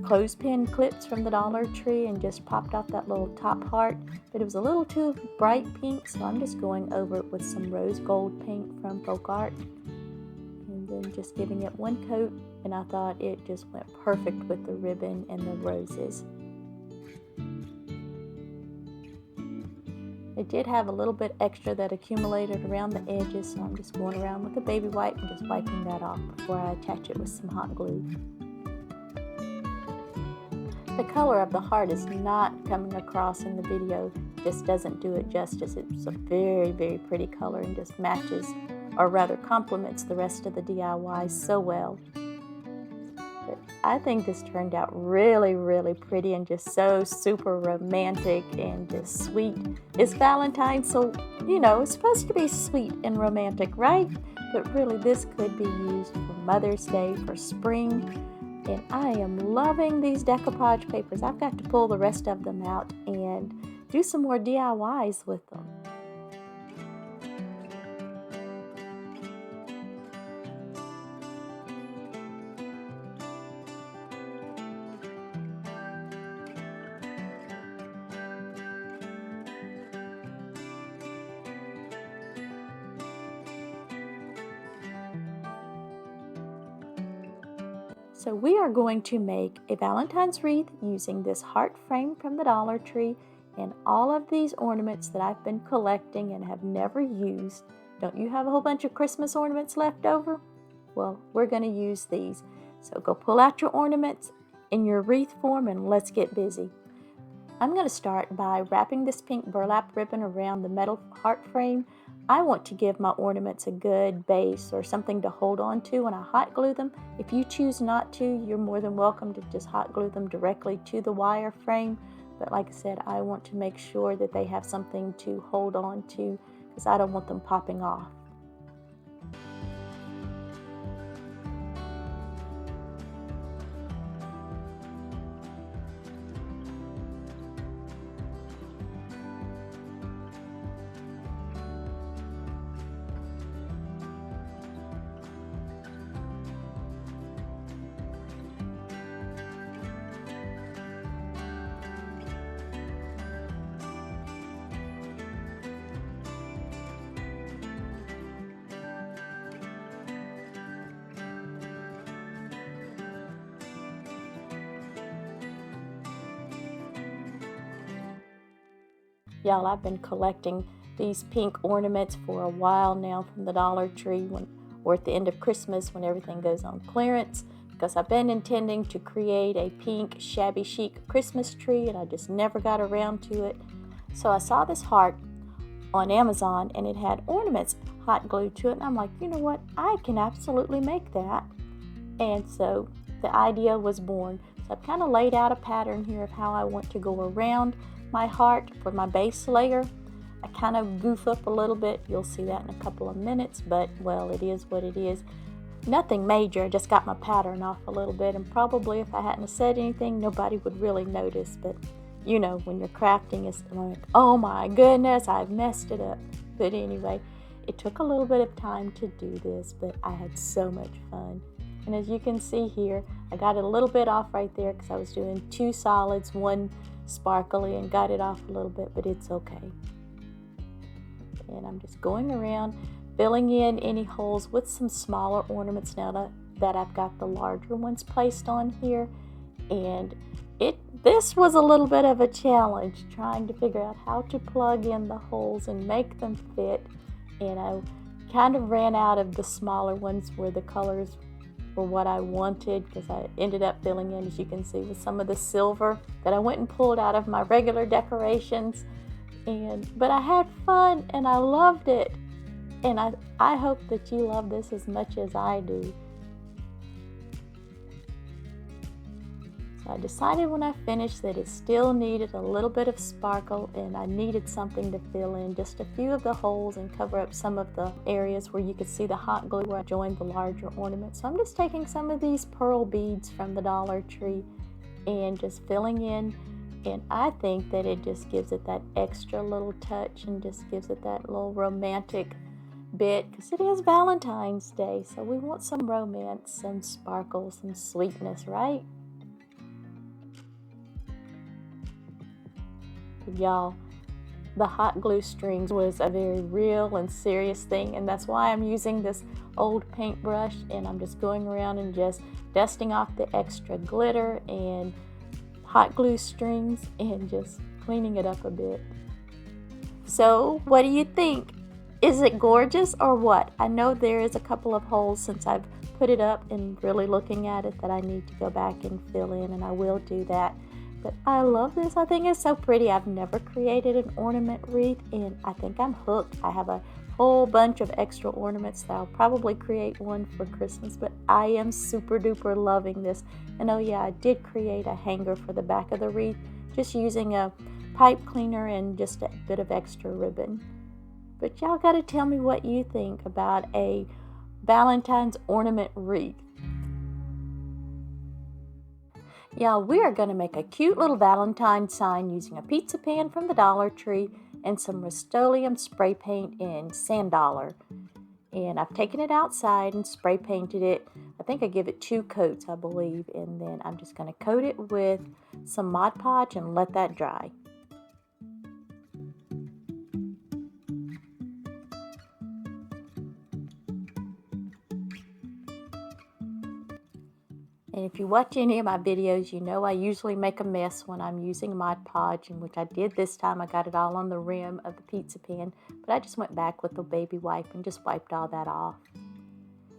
clothespin clips from the Dollar Tree and just popped off that little top heart, but it was a little too bright pink, so I'm just going over it with some rose gold paint from Folk Art and then just giving it one coat, and I thought it just went perfect with the ribbon and the roses. It did have a little bit extra that accumulated around the edges, so I'm just going around with a baby wipe and just wiping that off before I attach it with some hot glue. The color of the heart is not coming across in the video, just doesn't do it justice. It's a very, very pretty color and just matches, or rather complements, the rest of the DIY so well. But I think this turned out really, really pretty and just so super romantic and just sweet. It's Valentine's, so it's supposed to be sweet and romantic, right? But really this could be used for Mother's Day, for spring. And I am loving these decoupage papers. I've got to pull the rest of them out and do some more DIYs with them. So we are going to make a Valentine's wreath using this heart frame from the Dollar Tree and all of these ornaments that I've been collecting and have never used. Don't you have a whole bunch of Christmas ornaments left over? Well, we're going to use these. So go pull out your ornaments in your wreath form and let's get busy. I'm going to start by wrapping this pink burlap ribbon around the metal heart frame. I want to give my ornaments a good base or something to hold on to when I hot glue them. If you choose not to, you're more than welcome to just hot glue them directly to the wire frame. But like I said, I want to make sure that they have something to hold on to because I don't want them popping off. Y'all, I've been collecting these pink ornaments for a while now from the Dollar Tree or at the end of Christmas when everything goes on clearance, because I've been intending to create a pink shabby chic Christmas tree and I just never got around to it. So I saw this heart on Amazon and it had ornaments hot glued to it, and I'm like, you know what, I can absolutely make that. And so the idea was born. So I've kind of laid out a pattern here of how I want to go around my heart for my base layer. I kind of goof up a little bit. You'll see that in a couple of minutes, but well, it is what it is. Nothing major, I just got my pattern off a little bit, and probably if I hadn't said anything, nobody would really notice. But you know, when you're crafting, it's like, oh my goodness, I've messed it up. But anyway, It took a little bit of time to do this, but I had so much fun. And as you can see here, I got it a little bit off right there because I was doing 2 solids, 1 sparkly, and got it off a little bit, but it's okay. And I'm just going around filling in any holes with some smaller ornaments now that I've got the larger ones placed on here. And this was a little bit of a challenge, trying to figure out how to plug in the holes and make them fit. And I kind of ran out of the smaller ones where the colors were what I wanted, because I ended up filling in, as you can see, with some of the silver that I went and pulled out of my regular decorations. But I had fun and I loved it. And I hope that you love this as much as I do. So I decided when I finished that it still needed a little bit of sparkle, and I needed something to fill in just a few of the holes and cover up some of the areas where you could see the hot glue where I joined the larger ornament. So I'm just taking some of these pearl beads from the Dollar Tree and just filling in. And I think that it just gives it that extra little touch and just gives it that little romantic bit, because it is Valentine's Day, so we want some romance, some sparkle, some sweetness, right? Y'all, the hot glue strings was a very real and serious thing, and that's why I'm using this old paintbrush, and I'm just going around and just dusting off the extra glitter and hot glue strings and just cleaning it up a bit. So what do you think? Is it gorgeous or what? I know there is a couple of holes since I've put it up and really looking at it that I need to go back and fill in, and I will do that. But I love this. I think it's so pretty. I've never created an ornament wreath, and I think I'm hooked. I have a whole bunch of extra ornaments that I'll probably create one for Christmas, but I am super duper loving this. And oh yeah, I did create a hanger for the back of the wreath, just using a pipe cleaner and just a bit of extra ribbon. But y'all gotta tell me what you think about a Valentine's ornament wreath. Y'all, we are gonna make a cute little Valentine sign using a pizza pan from the Dollar Tree and some Rust-Oleum spray paint in Sand Dollar. And I've taken it outside and spray painted it. I think I give it 2 coats, I believe. And then I'm just gonna coat it with some Mod Podge and let that dry. And if you watch any of my videos, you know I usually make a mess when I'm using Mod Podge, and which I did this time. I got it all on the rim of the pizza pan, but I just went back with the baby wipe and just wiped all that off.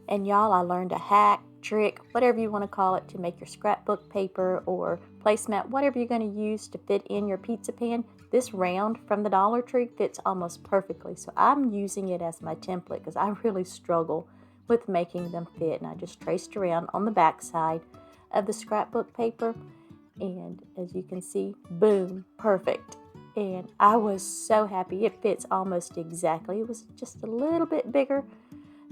And y'all, I learned a hack, trick, whatever you want to call it, to make your scrapbook paper or placemat, whatever you're going to use to fit in your pizza pan. This round from the Dollar Tree fits almost perfectly, so I'm using it as my template because I really struggle with making them fit. And I just traced around on the back side of the scrapbook paper, and as you can see, boom, perfect. And I was so happy. It fits almost exactly. It was just a little bit bigger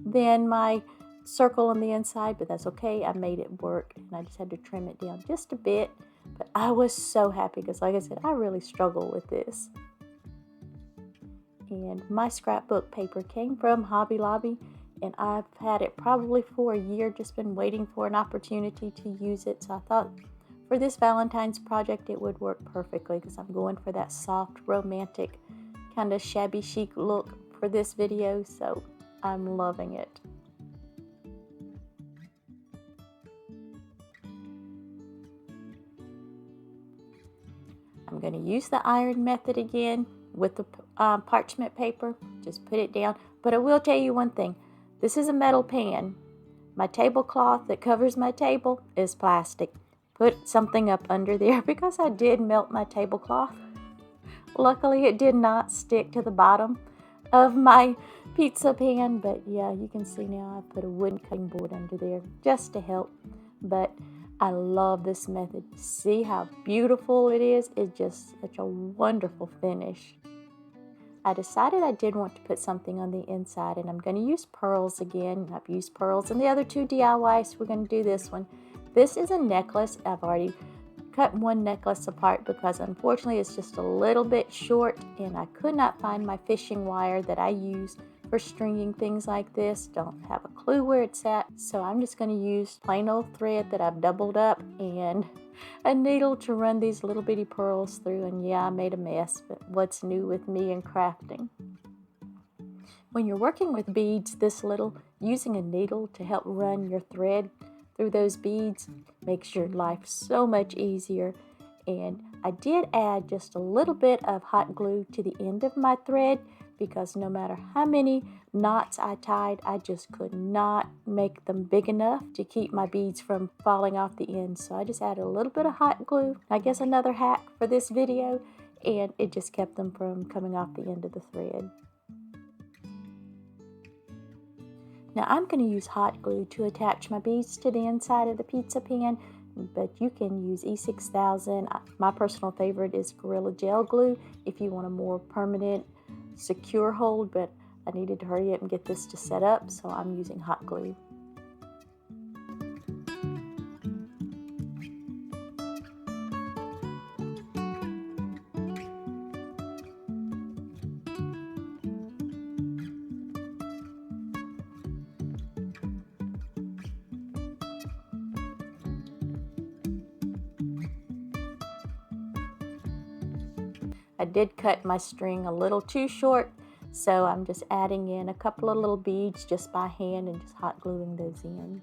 than my circle on the inside, but that's okay. I made it work, and I just had to trim it down just a bit. But I was so happy because, like I said, I really struggle with this. And my scrapbook paper came from Hobby Lobby, and I've had it probably for a year, just been waiting for an opportunity to use it. So I thought for this Valentine's project it would work perfectly, because I'm going for that soft, romantic, kind of shabby chic look for this video. So I'm loving it. I'm going to use the iron method again with the parchment paper. Just put it down. But I will tell you one thing. This is a metal pan. My tablecloth that covers my table is plastic. Put something up under there because I did melt my tablecloth. Luckily, it did not stick to the bottom of my pizza pan. But yeah, you can see now I put a wooden cutting board under there just to help. But I love this method. See how beautiful it is? It's just such a wonderful finish. I decided I did want to put something on the inside, and I'm going to use pearls again. I've used pearls in the other 2 DIYs, so we're going to do this one. This is a necklace. I've already cut one necklace apart because unfortunately it's just a little bit short, and I could not find my fishing wire that I use for stringing things like this. Don't have a clue where it's at, so I'm just going to use plain old thread that I've doubled up and a needle to run these little bitty pearls through. And yeah, I made a mess, but what's new with me and crafting? When you're working with beads this little, using a needle to help run your thread through those beads makes your life so much easier. And I did add just a little bit of hot glue to the end of my thread because no matter how many knots I tied, I just could not make them big enough to keep my beads from falling off the end. So I just added a little bit of hot glue, I guess another hack for this video, and it just kept them from coming off the end of the thread. Now I'm going to use hot glue to attach my beads to the inside of the pizza pan, but you can use E6000. My personal favorite is Gorilla Gel Glue if you want a more permanent, secure hold, but I needed to hurry up and get this to set up, so I'm using hot glue. I did cut my string a little too short, so I'm just adding in a couple of little beads just by hand and just hot gluing those in.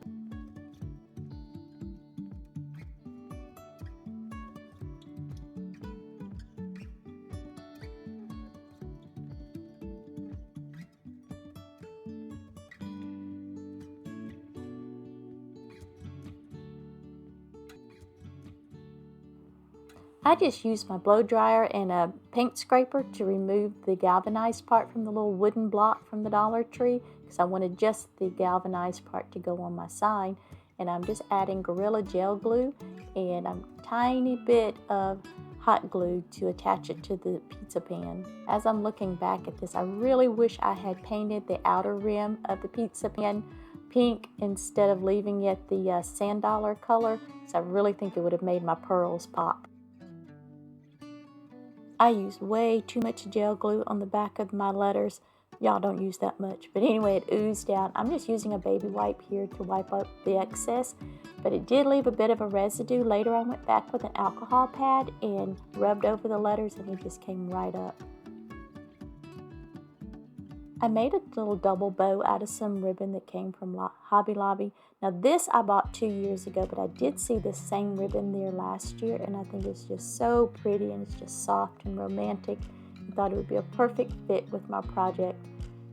I just used my blow dryer and a paint scraper to remove the galvanized part from the little wooden block from the Dollar Tree because I wanted just the galvanized part to go on my sign. And I'm just adding Gorilla Gel Glue and a tiny bit of hot glue to attach it to the pizza pan. As I'm looking back at this, I really wish I had painted the outer rim of the pizza pan pink instead of leaving it the sand dollar color, because I really think it would have made my pearls pop. I used way too much gel glue on the back of my letters. Y'all don't use that much, but anyway, it oozed out. I'm just using a baby wipe here to wipe up the excess, but it did leave a bit of a residue. Later I went back with an alcohol pad and rubbed over the letters and it just came right up. I made a little double bow out of some ribbon that came from Hobby Lobby. Now this I bought 2 years ago, but I did see this same ribbon there last year and I think it's just so pretty and it's just soft and romantic. I thought it would be a perfect fit with my project.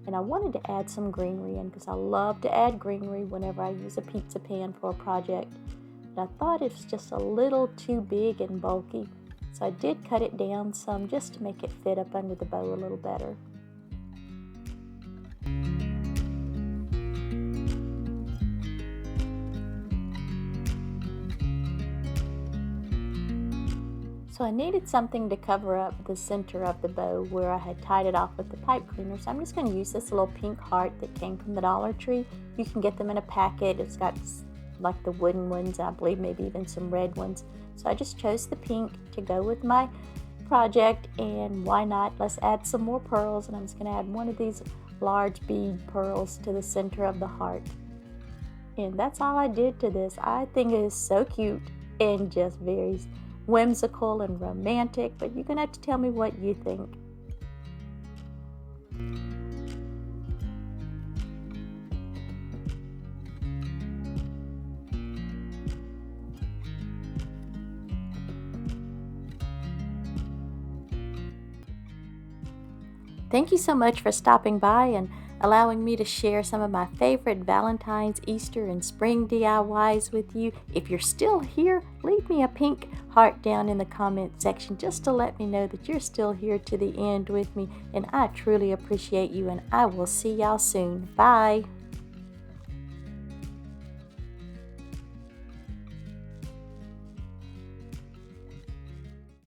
And I wanted to add some greenery in because I love to add greenery whenever I use a pizza pan for a project. But I thought it was just a little too big and bulky, so I did cut it down some just to make it fit up under the bow a little better. So I needed something to cover up the center of the bow where I had tied it off with the pipe cleaner. So I'm just going to use this little pink heart that came from the Dollar Tree. You can get them in a packet. It's got like the wooden ones, I believe maybe even some red ones. So I just chose the pink to go with my project, and why not? Let's add some more pearls, and I'm just going to add one of these large bead pearls to the center of the heart. And that's all I did to this. I think it is so cute and just very whimsical and romantic, but you're gonna have to tell me what you think. Thank you so much for stopping by and allowing me to share some of my favorite Valentine's, Easter, and spring DIYs with you. If you're still here, leave me a pink heart down in the comment section just to let me know that you're still here to the end with me, and I truly appreciate you, and I will see y'all soon. Bye.